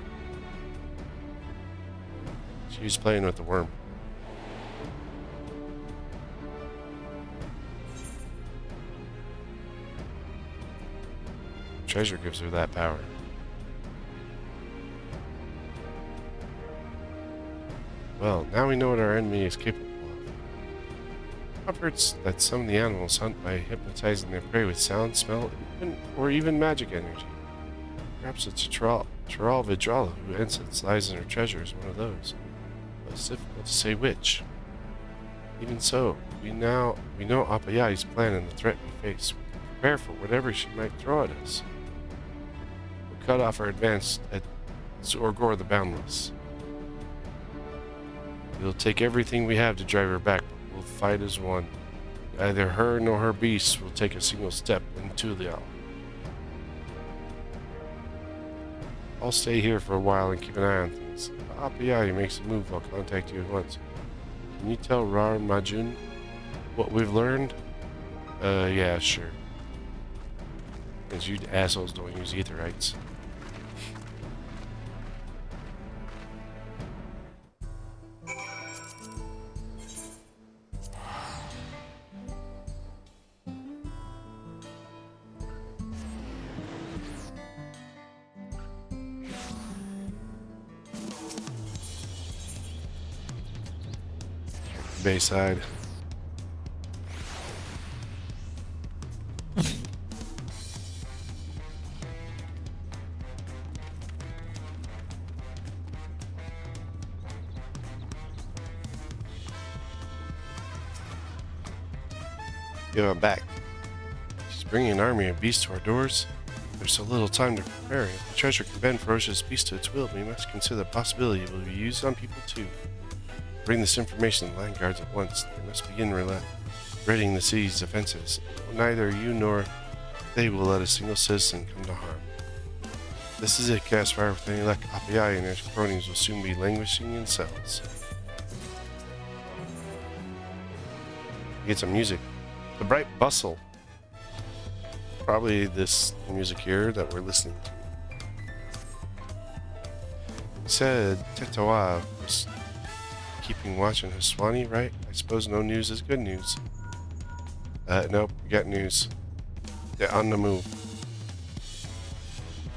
She was playing with the worm. Treasure gives her that power. Well, now we know what our enemy is capable of. I've heard that some of the animals hunt by hypnotizing their prey with sound, smell, or even magic energy. Perhaps it's a Tural Vidrala who incense lies in her treasure is one of those. But it's difficult to say which. Even so, we know Apayai's plan and the threat we face. We can prepare for whatever she might throw at us. We'll cut off our advance at Zorgor the Boundless. We'll take everything we have to drive her back, but we'll fight as one. Neither her nor her beasts will take a single step into the owl. I'll stay here for a while and keep an eye on things. If Apiai makes a move, I'll contact you at once. Can you tell Rar Majun what we've learned? Yeah, sure. Because you assholes don't use aetherites. Bayside. Yo, I'm back. She's bringing an army of beasts to our doors. There's so little time to prepare. If the treasure can bend ferocious beasts to its will, we must consider the possibility it will be used on people too. Bring this information to the land guards at once. They must begin raiding the city's defenses. Neither you nor they will let a single citizen come to harm. This is it, Caspar. With any luck, Apiai and his cronies will soon be languishing in cells. Get some music. The Bright Bustle. Probably this music here that we're listening to. He said DoW was keeping watch on Hiswani, right? I suppose no news is good news. Nope, we got news. They're on the move.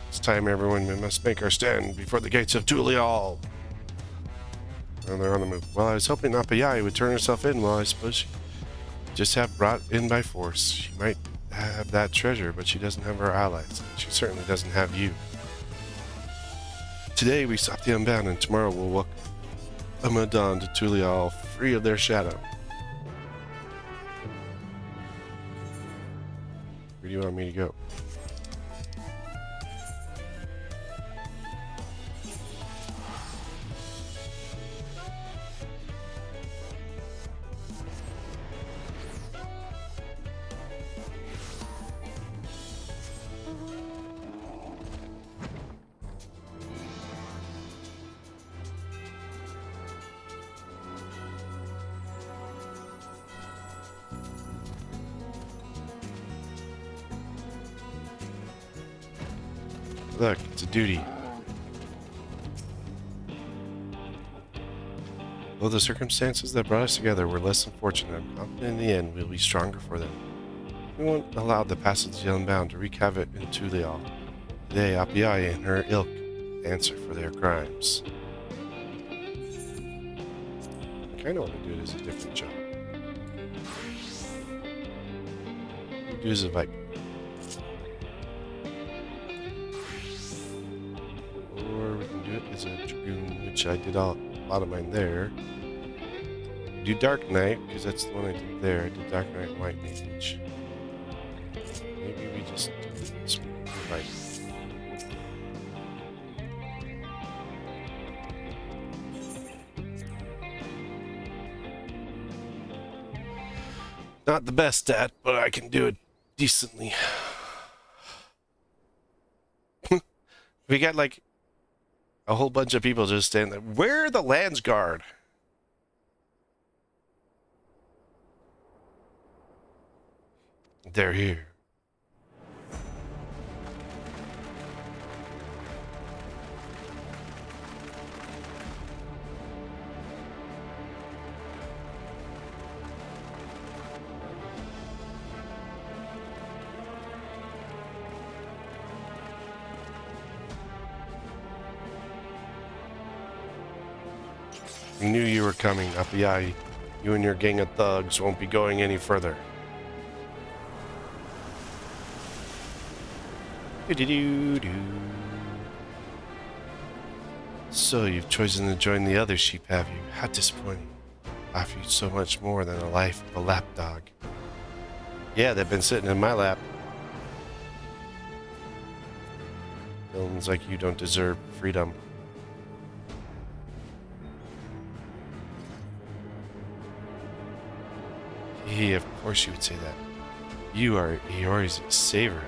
It's time, everyone. We must make our stand before the gates of Tulial. And they're on the move. Well, I was hoping Apiai would turn herself in. Well, I suppose she just have brought in by force. She might have that treasure, but she doesn't have her allies. She certainly doesn't have you. Today we stop the Unbound, and tomorrow we'll walk Amadan to Tulial, free of their shadow. Where do you want me to go? Look, it's a duty. Though the circumstances that brought us together were less than fortunate, I'm confident in the end we'll be stronger for them. We won't allow the passage unbound to wreak havoc in Tulial. Today, Apiai and her ilk answer for their crimes. I kind of want to do it as a different job. Do as a Viper. Or we can do it as a Dragoon, which I did a lot of mine there. Do Dark Knight, because that's the one I did there. I did Dark Knight and White Mage. Maybe we just do this Viper. Not the best stat, but I can do it decently. We got like a whole bunch of people just standing there. Where are the Lands Guard? They're here. I knew you were coming, Apiai. You and your gang of thugs won't be going any further. Do-do-do-do. So you've chosen to join the other sheep, have you? How disappointing. I offer you so much more than a life of a lapdog. Yeah, they've been sitting in my lap. Villains like you don't deserve freedom. He, of course you would say that. You are Iori's saver,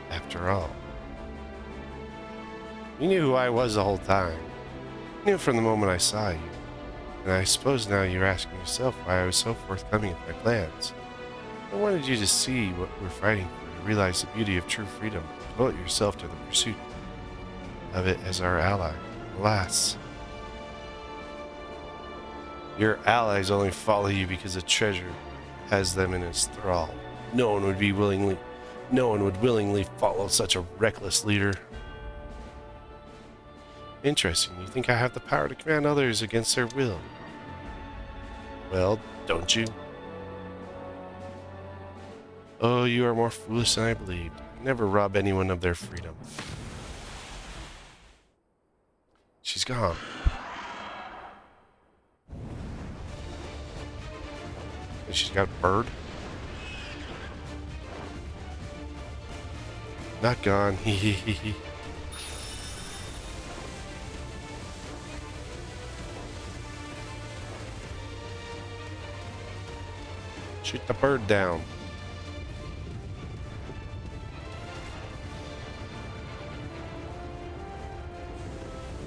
after all. You knew who I was the whole time. You knew from the moment I saw you. And I suppose now you're asking yourself why I was so forthcoming with my plans. I wanted you to see what we're fighting for, to realize the beauty of true freedom, devote yourself to the pursuit of it as our ally. Alas, your allies only follow you because the treasure has them in its thrall. No one would willingly follow such a reckless leader. Interesting. You think I have the power to command others against their will? Well, don't you? Oh, you are more foolish than I believed. Never rob anyone of their freedom. She's gone. And she's got a bird. Not gone. Hee hee hee hee. Shoot the bird down.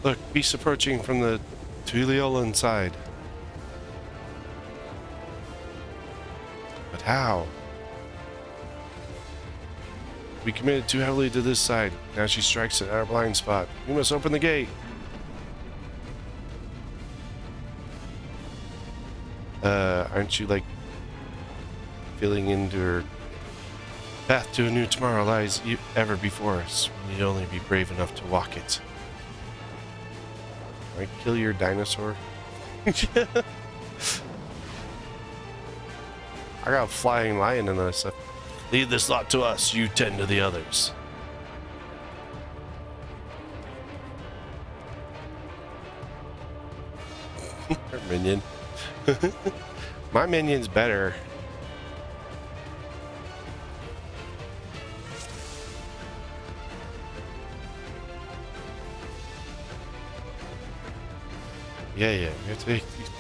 Look, beast approaching from the Tulialan side. But how? We committed too heavily to this side. Now she strikes at our blind spot. We must open the gate. Aren't you like feeling into her path to a new tomorrow lies ever before us? We need only be brave enough to walk it. Might kill your dinosaur. I got a flying lion and stuff. Leave this lot to us. You tend to the others. Her minion. My minion's better. Yeah, we have to take these.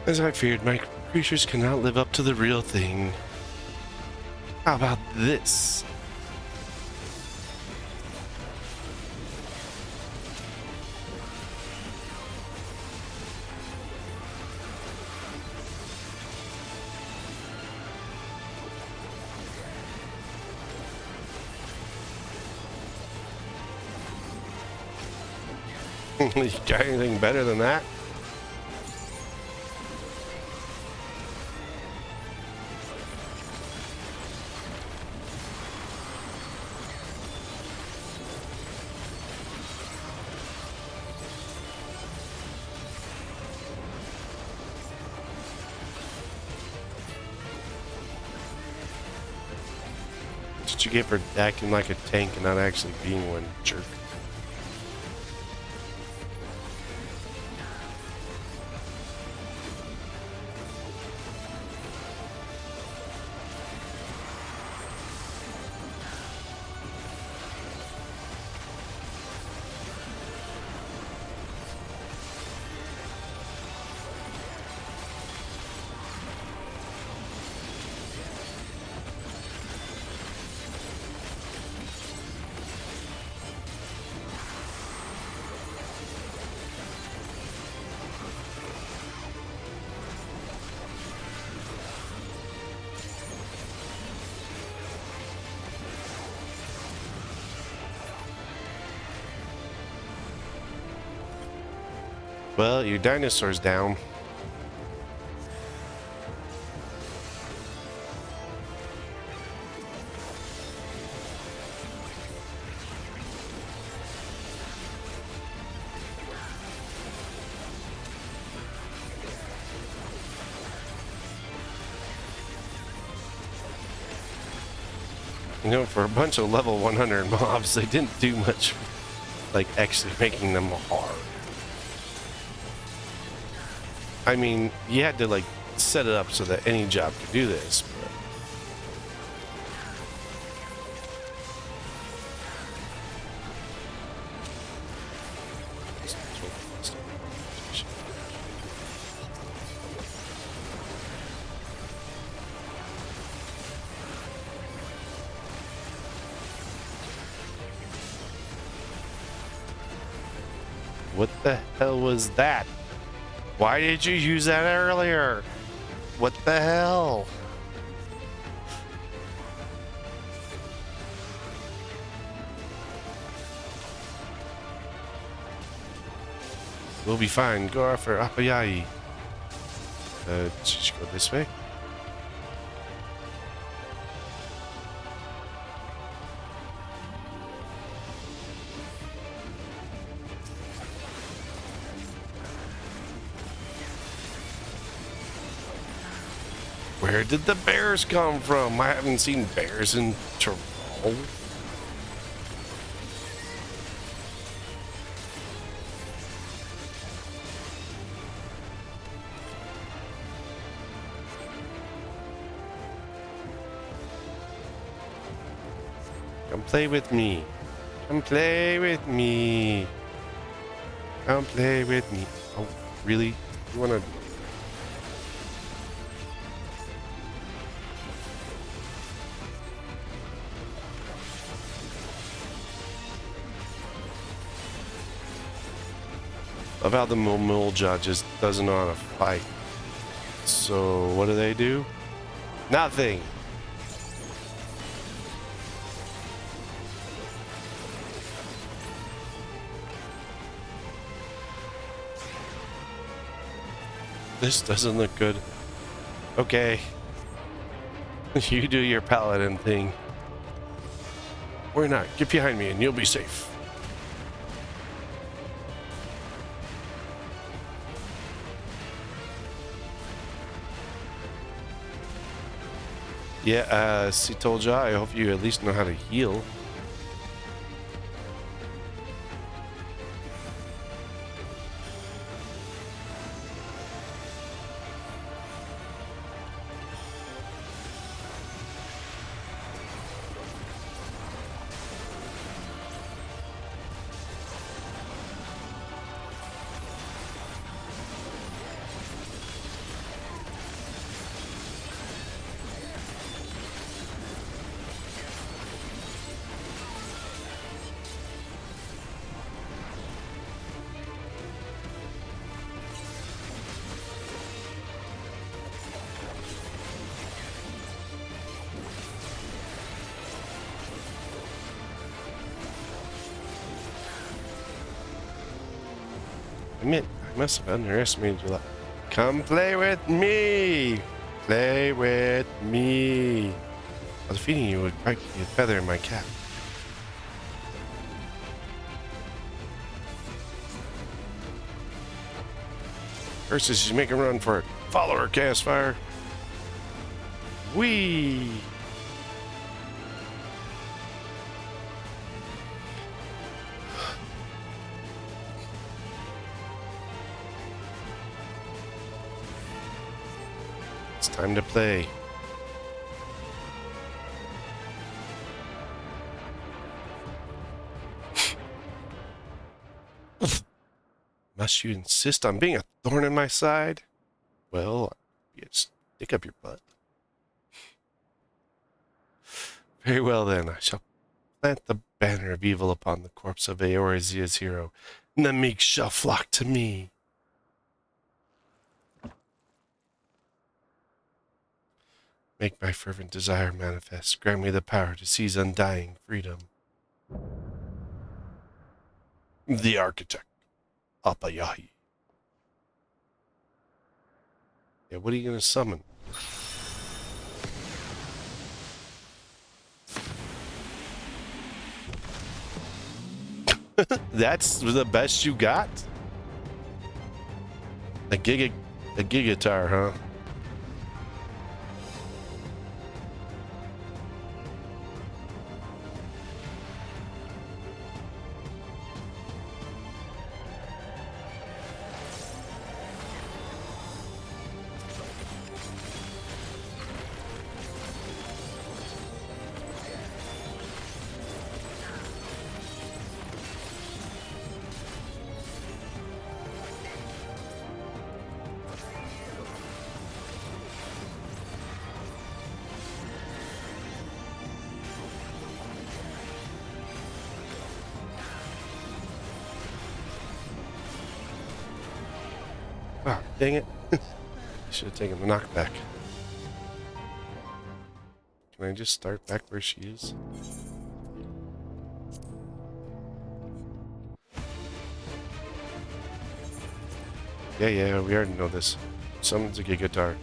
As I feared, my creatures cannot live up to the real thing. How about this? You got anything better than that? What you get for acting like a tank and not actually being one, jerk? Well, your dinosaur's down. You know, for a bunch of level 100 mobs, they didn't do much, like, actually making them hard. I mean, you had to, like, set it up so that any job could do this, but... What the hell was that? Why did you use that earlier? What the hell? We'll be fine. Go after Apayai. Just go this way. Where did the bears come from? I haven't seen bears in Tyrol. Come play with me. Come play with me. Come play with me. Oh, really? You wanna... Love how the Mulja just doesn't know how to fight. So what do? Nothing. This doesn't look good. Okay. You do your paladin thing. Or not. Get behind me and you'll be safe. Yeah, Sitolja, I hope you at least know how to heal. admit, I must have underestimated you a lot. Come play with me! Play with me! While defeating you would break a feather in my cap. Curses, she's making a run for it. Follow her, cast fire. Whee! It's time to play. Must you insist on being a thorn in my side? Well, you stick up your butt. Very well then, I shall plant the banner of evil upon the corpse of Eorzea's hero, and the meek shall flock to me. Make my fervent desire manifest. Grant me the power to seize undying freedom. The architect, Apayahi. Yeah, what are you going to summon? That's the best you got? A gigatar, huh? Ah, dang it. Should have taken the knockback. Can I just start back where she is? Yeah, we already know this. Summons a gigatar.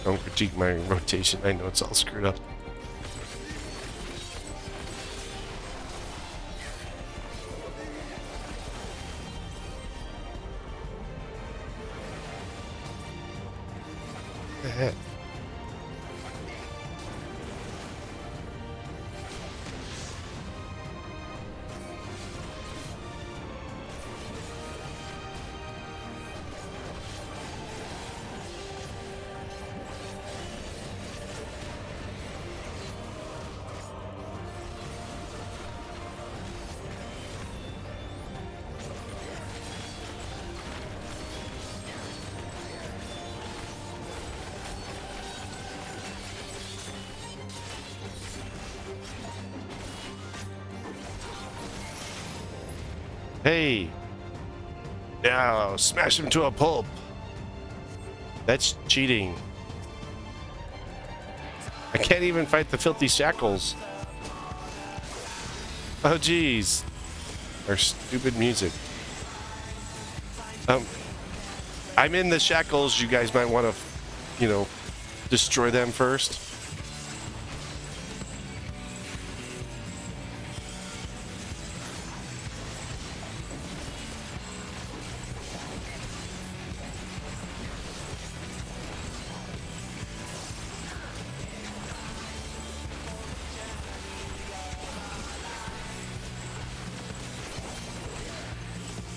Don't critique my rotation. I know it's all screwed up. What the heck? Hey! Yeah, smash him to a pulp. That's cheating. I can't even fight the filthy shackles. Oh, geez. Our stupid music. I'm in the shackles. You guys might want to, you know, destroy them first.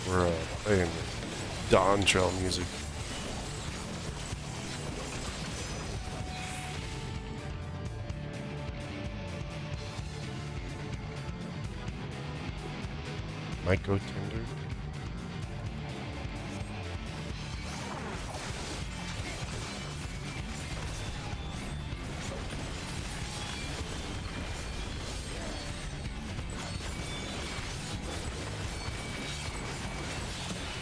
We're playing Dawn Trail music. Might go tender.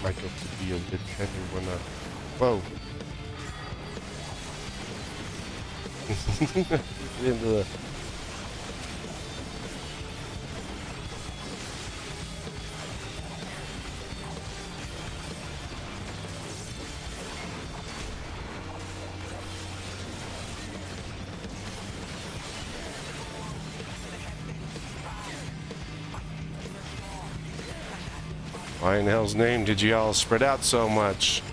Might go to be a bit tender when whoa. Get into the why in hell's name did you all spread out so much?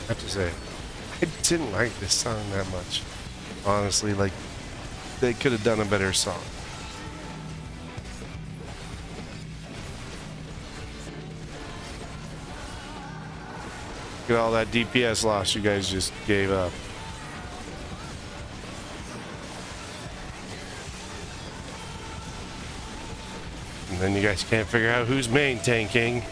I have to say, I didn't like this song that much. Honestly, like, they could have done a better song. Look at all that DPS loss you guys just gave up. And then you guys can't figure out who's main tanking.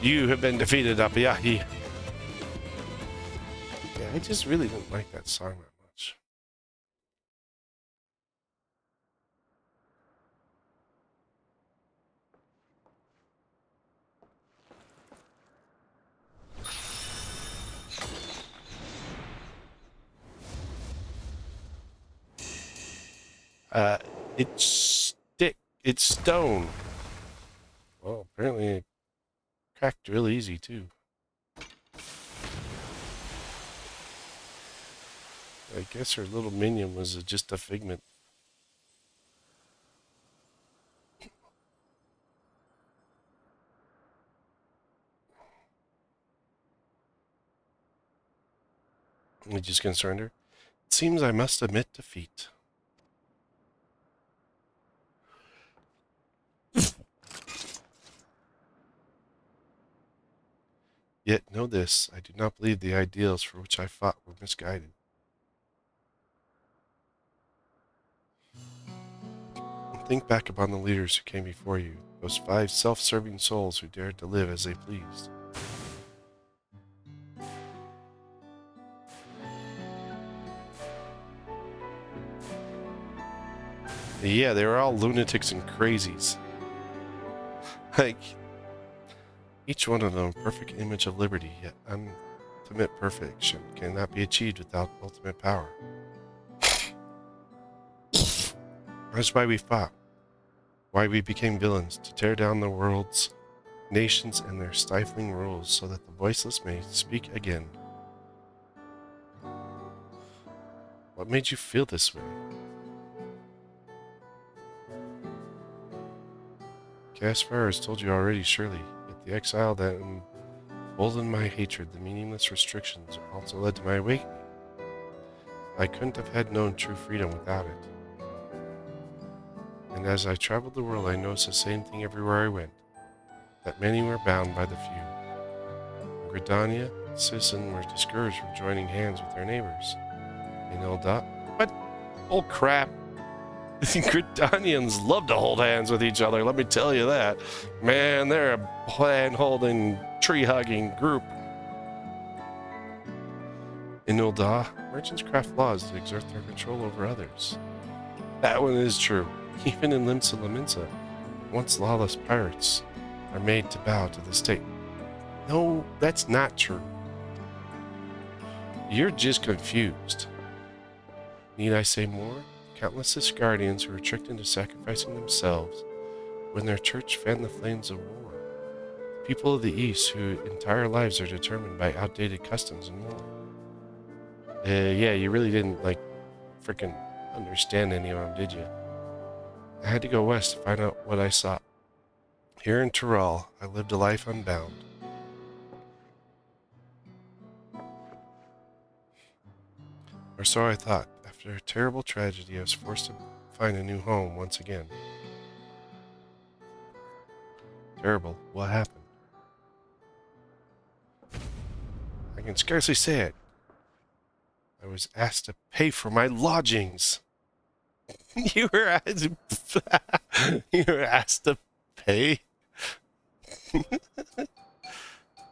You have been defeated, Apiyahi. Yeah, I just really didn't like that song that much. It's stone. Well, apparently it cracked real easy too. I guess her little minion was just a figment. We just concerned her. It seems I must admit defeat. Yet know this, I do not believe the ideals for which I fought were misguided. Think back upon the leaders who came before you, those 5 self-serving souls who dared to live as they pleased. Yeah, they were all lunatics and crazies. Like, each one of them a perfect image of liberty, yet ultimate perfection cannot be achieved without ultimate power. That's why we fought. Why we became villains, to tear down the world's nations and their stifling rules so that the voiceless may speak again. What made you feel this way? Caspar has told you already, surely, yet the exile that emboldened my hatred, the meaningless restrictions, also led to my awakening. I couldn't have had known true freedom without it. And as I traveled the world, I noticed the same thing everywhere I went, that many were bound by the few. In Gridania, citizens were discouraged from joining hands with their neighbors. In DoW, what? Oh crap! Gridanians love to hold hands with each other, let me tell you that. Man, they're a hand-holding, tree-hugging group. In DoW, merchants craft laws to exert their control over others. That one is true. Even in Limsa Laminsa, once lawless pirates are made to bow to the state. No, that's not true. You're just confused. Need I say more? Countless Asgardians who were tricked into sacrificing themselves when their church fanned the flames of war. People of the East whose entire lives are determined by outdated customs and more. Yeah, you really didn't, frickin' understand any of them, did you? I had to go west to find out what I sought. Here in Tyrol, I lived a life unbound. Or so I thought. After a terrible tragedy, I was forced to find a new home once again. Terrible. What happened? I can scarcely say it. I was asked to pay for my lodgings. You were asked to pay?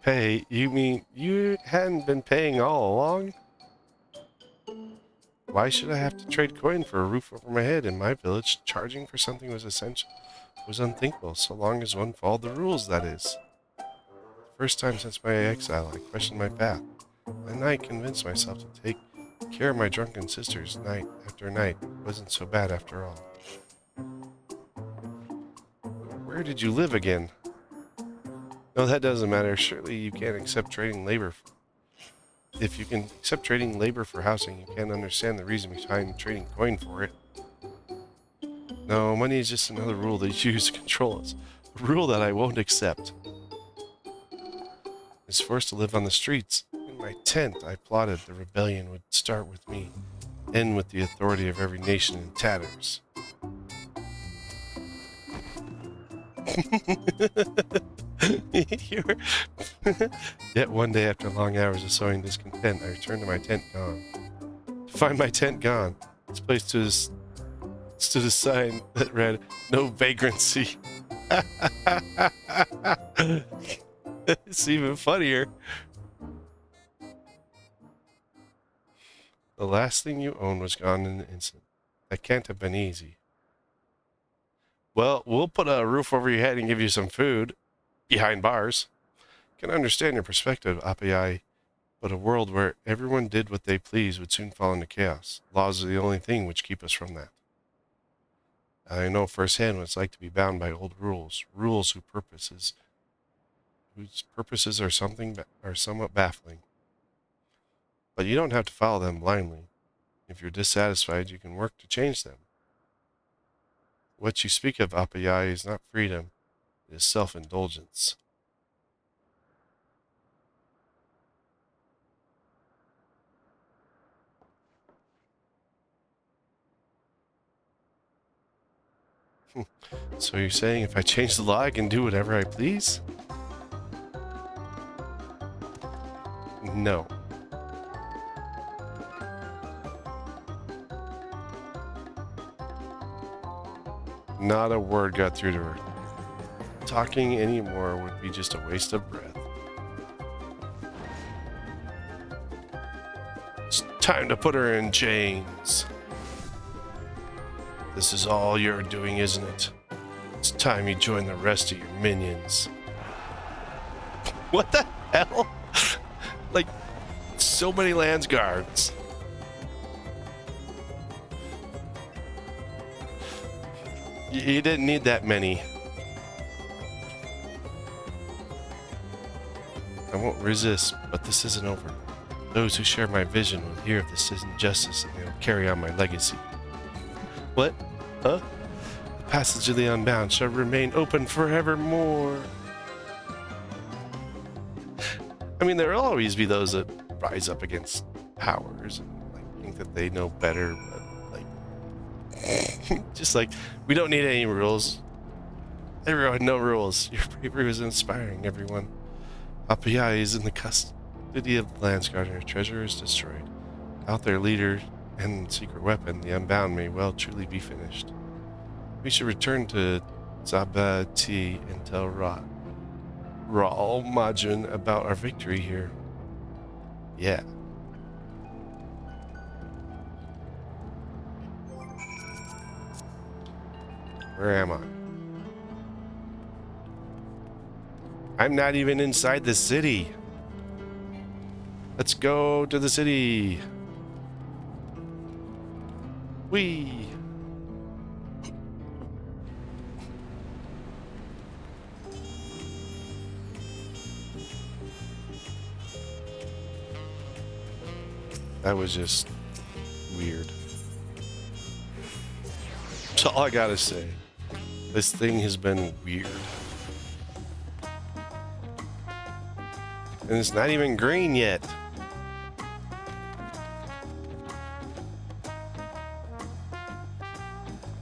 Pay? You mean you hadn't been paying all along? Why should I have to trade coin for a roof over my head? In my village, charging for something was unthinkable, so long as one followed the rules, that is. The first time since my exile, I questioned my path. At night, convinced myself to take care of my drunken sisters night after night. It wasn't so bad after all. Where did you live again? No, that doesn't matter. Surely you can't accept trading labor. If you can accept trading labor for housing, you can't understand the reason behind trading coin for it. No, money is just another rule that you use to control us. A rule that I won't accept. I was forced to live on the streets. In my tent, I plotted the rebellion would start with me, end with the authority of every nation in tatters. Yet one day, after long hours of sowing discontent, I returned to my tent gone. To find my tent gone, this place stood a sign that read, "No vagrancy." It's even funnier. The last thing you owned was gone in an instant. That can't have been easy. Well, we'll put a roof over your head and give you some food. Behind bars. Can understand your perspective, Apai, but a world where everyone did what they pleased would soon fall into chaos. Laws are the only thing which keep us from that. I know firsthand what it's like to be bound by old rules, whose purposes are somewhat baffling. But you don't have to follow them blindly. If you're dissatisfied, you can work to change them. What you speak of, Apai, is not freedom. It is self-indulgence. So you're saying if I change the law, I can do whatever I please? No. Not a word got through to her. Talking anymore would be just a waste of breath. It's time to put her in chains. This is all you're doing, isn't it? It's time you join the rest of your minions. What the hell? Like, so many lands guards. You didn't need that many. I won't resist, but this isn't over. Those who share my vision will hear of this injustice and they will carry on my legacy. What? Huh? The passage of the unbound shall remain open forevermore. I mean, there will always be those that rise up against powers and like think that they know better, but like, just like, we don't need any rules. Everyone, no rules. Your bravery was inspiring, everyone. Apayai is in the custody of the Landsguard, and her treasure is destroyed. Without their leader and secret weapon, the Unbound may well truly be finished. We should return to Zabati and tell Raal Majun about our victory here. Yeah. Where am I? I'm not even inside the city. Let's go to the city. Whee! That was just weird. That's all I gotta say. This thing has been weird. And it's not even green yet.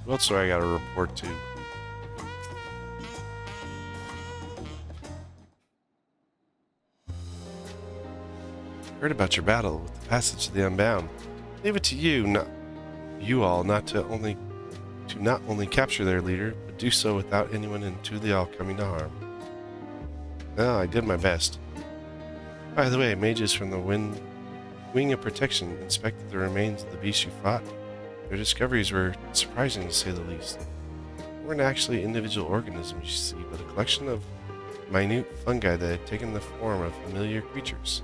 What else do I gotta report to? Heard about your battle with the passage of the Unbound. Leave it to you, not only capture their leader, but do so without anyone in DoW coming to harm. No, I did my best. By the way, mages from the Wing of Protection inspected the remains of the beast you fought. Their discoveries were surprising to say the least. They weren't actually individual organisms, you see, but a collection of minute fungi that had taken the form of familiar creatures.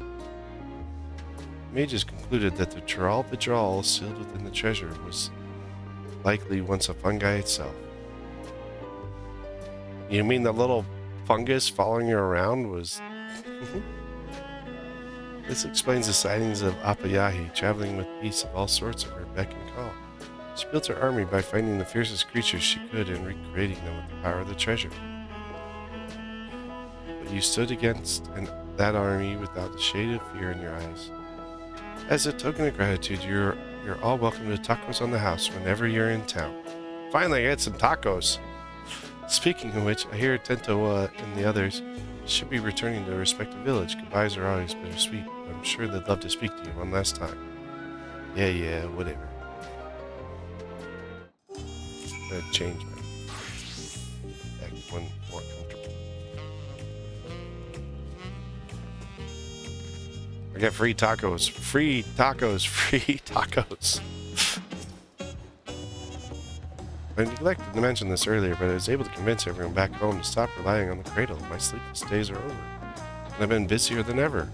Mages concluded that the Tral Vidral sealed within the treasure was likely once a fungi itself. You mean the little fungus following you around was... This explains the sightings of Apayahi, traveling with beasts of all sorts at her beck and call. She built her army by finding the fiercest creatures she could and recreating them with the power of the treasure. But you stood against that army without a shade of fear in your eyes. As a token of gratitude, you're all welcome to tacos on the house whenever you're in town. Finally, I get some tacos! Speaking of which, I hear Tentoa and the others should be returning to their respective village. Goodbyes are always bittersweet, but I'm sure they'd love to speak to you one last time. Yeah, whatever. Gotta change my back to one more comfortable. I get free tacos. Free tacos. Free tacos. I neglected to mention this earlier, but I was able to convince everyone back home to stop relying on the cradle. My sleepless days are over, and I've been busier than ever.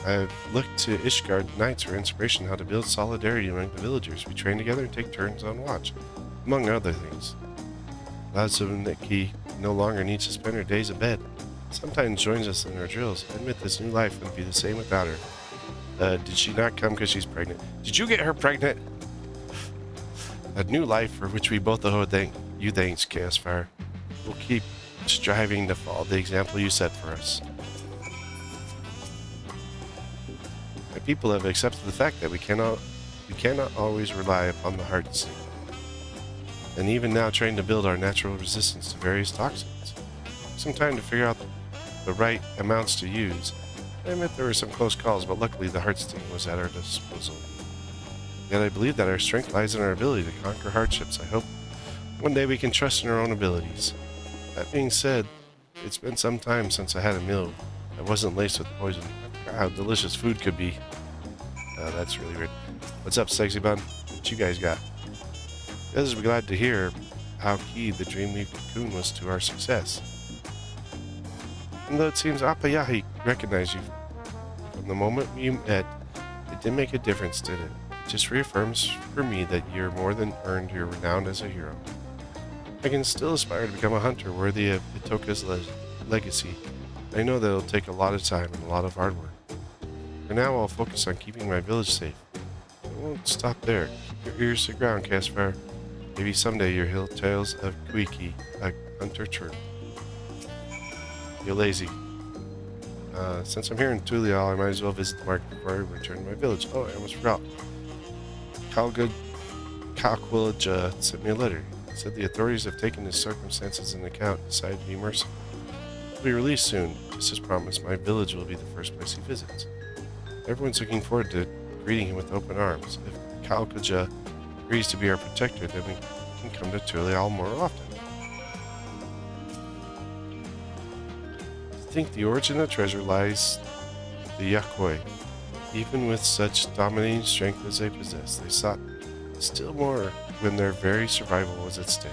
I've looked to Ishgard Knights for inspiration on how to build solidarity among the villagers. We train together and take turns on watch, among other things. Lazuniki no longer needs to spend her days abed. Sometimes joins us in our drills. I admit this new life would be the same without her. Did she not come because she's pregnant? Did you get her pregnant? A new life for which we both owe thanks, Chaos Fire. We'll keep striving to follow the example you set for us. My people have accepted the fact that we cannot always rely upon the heart instinct, and even now trying to build our natural resistance to various toxins. Some time to figure out the right amounts to use. I admit there were some close calls, but luckily the Heartsting was at our disposal. Yet I believe that our strength lies in our ability to conquer hardships. I hope one day we can trust in our own abilities. That being said, it's been some time since I had a meal that wasn't laced with poison. How delicious food could be. That's really weird. What's up, Sexy Bun? What you guys got? Others will be glad to hear how key the Dreamweave cocoon was to our success. And though it seems Apayahi recognized you from the moment we met, it didn't make a difference, did it? It just reaffirms for me that you're more than earned your renown as a hero. I can still aspire to become a hunter worthy of Itoka's legacy. I know that it'll take a lot of time and a lot of hard work. For now, I'll focus on keeping my village safe. I won't stop there. Keep your ears to the ground, Caspar. Maybe someday you'll hear tales of Kuiki, a hunter true. You're lazy. Since I'm here in Tulial, I might as well visit the market before I return to my village. Oh, I almost forgot. Kalkwilaja sent me a letter. He said the authorities have taken his circumstances into account and decided to be merciful. He'll be released soon. Just as promised, my village will be the first place he visits. Everyone's looking forward to greeting him with open arms. If Kalkaja agrees to be our protector, then we can come to Tulial more often. I think the origin of treasure lies with the Yakoi. Even with such dominating strength as they possess, they sought still more when their very survival was at stake.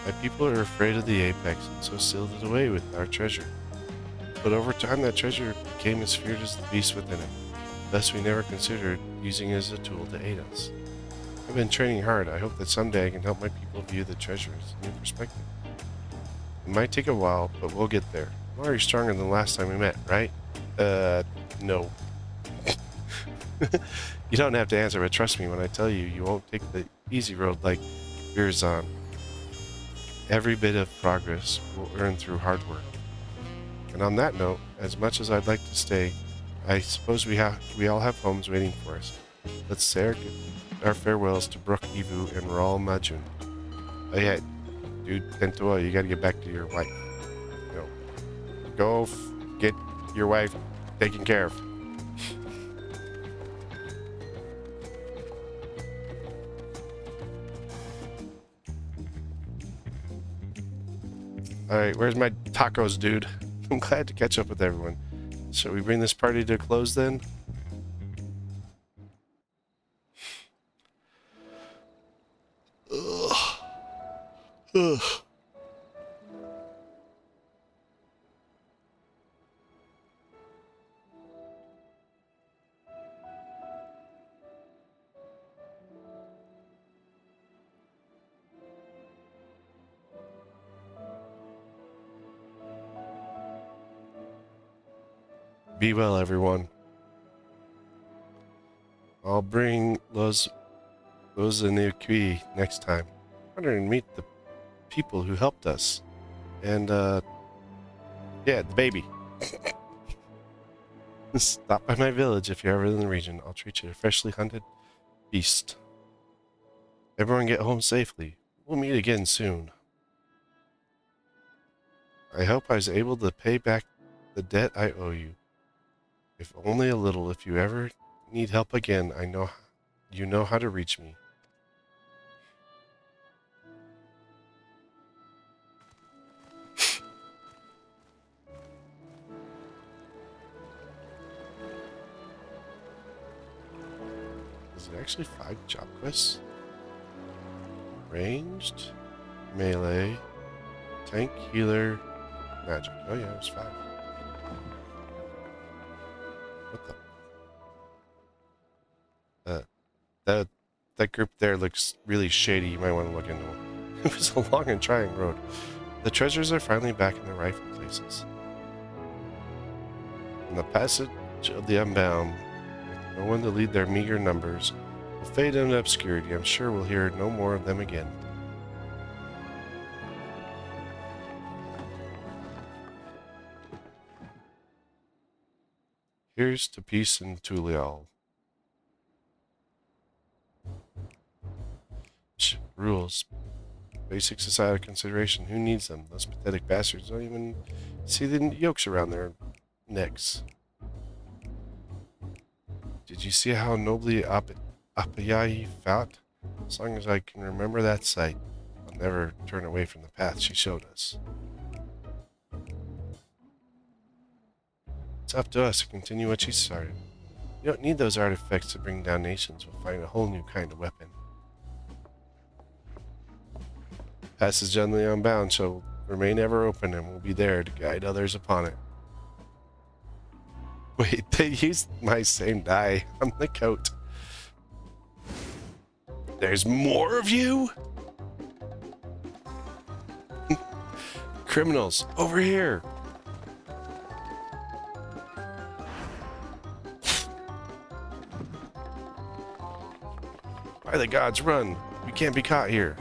My people are afraid of the apex, and so sealed it away with our treasure. But over time, that treasure became as feared as the beast within it. Thus, we never considered using it as a tool to aid us. I've been training hard. I hope that someday I can help my people view the treasure as a new perspective. It might take a while, but we'll get there. I'm already stronger than the last time we met, right? No. You don't have to answer, but trust me when I tell you, you won't take the easy road like Birzon. Every bit of progress will earn through hard work. And on that note, as much as I'd like to stay, I suppose we all have homes waiting for us. Let's say our farewells to Brook Ivu and Raul Majun. Oh yeah, dude, Tentua, you gotta get back to your wife. You know, go get your wife taken care of. Alright, where's my tacos, dude? I'm glad to catch up with everyone. Shall we bring this party to a close then? Ugh. Ugh. Be well, everyone. I'll bring those in the Kui next time. I'm wondering to meet the people who helped us. And, yeah, the baby. Stop by my village if you're ever in the region. I'll treat you to a freshly hunted beast. Everyone get home safely. We'll meet again soon. I hope I was able to pay back the debt I owe you. If only a little. If you ever need help again, I know you know how to reach me. Is it actually 5 job quests? Ranged, melee, tank, healer, magic. Oh yeah, it was 5. What the? That group there looks really shady. You might want to look into them. It was a long and trying road. The treasures are finally back in their rightful places. In the passage of the Unbound, with no one to lead their meager numbers, will fade into obscurity. I'm sure we'll hear no more of them again. Here's to peace in Tulial. Rules. Basic societal consideration. Who needs them? Those pathetic bastards don't even see the yokes around their necks. Did you see how nobly Apayai fought? As long as I can remember that sight, I'll never turn away from the path she showed us. It's up to us to continue what she started. You don't need those artifacts to bring down nations. We'll find a whole new kind of weapon. Passage on the Unbound shall remain ever open, and we'll be there to guide others upon it. Wait, they used my same dye on the coat. There's more of you? Criminals, over here. By the gods, run. We can't be caught here.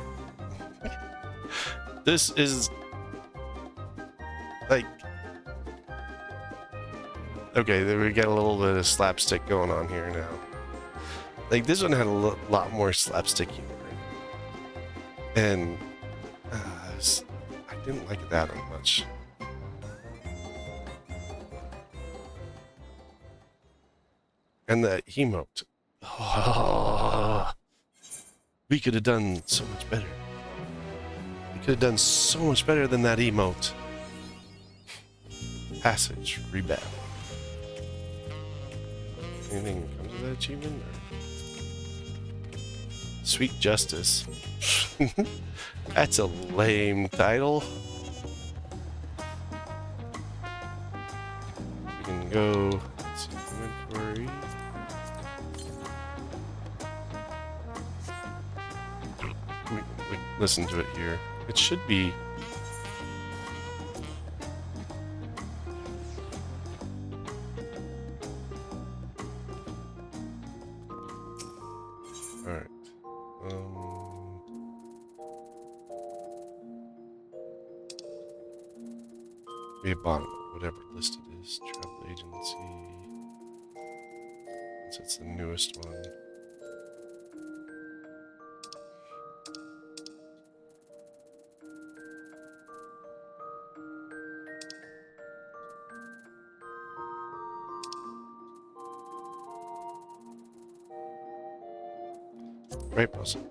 This is... like... okay, there we got a little bit of slapstick going on here now. Like, this one had a lot more slapstick humor. And... I didn't like it that much. And the emote. Oh, we could have done so much better. We could have done so much better than that emote. Passage, rebound. Anything that comes with that achievement? Or... Sweet Justice. That's a lame title. We can go. Let's see, inventory. We listen to it here. It should be. All right. Be a bottom, whatever list it is. Travel agency. Since it's the newest one. Right button.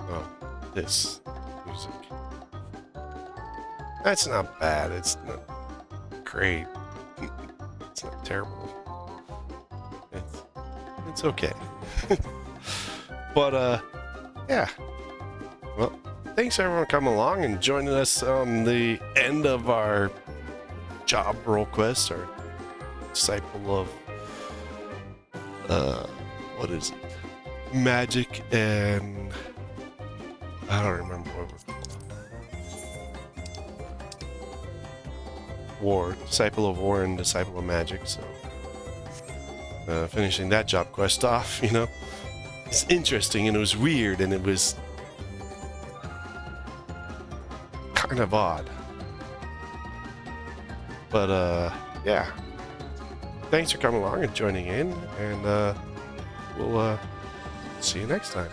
Oh, this music. That's not bad. It's not great. It's not terrible. It's okay. But yeah. Well, thanks everyone for coming along and joining us on the end of our job role quest, our disciple of what is it? Magic and I don't remember what it was called. War, disciple of war and disciple of magic. So finishing that job quest off, you know, it's interesting and it was weird and it was kind of odd. But yeah. Thanks for coming along and joining in, and we'll see you next time.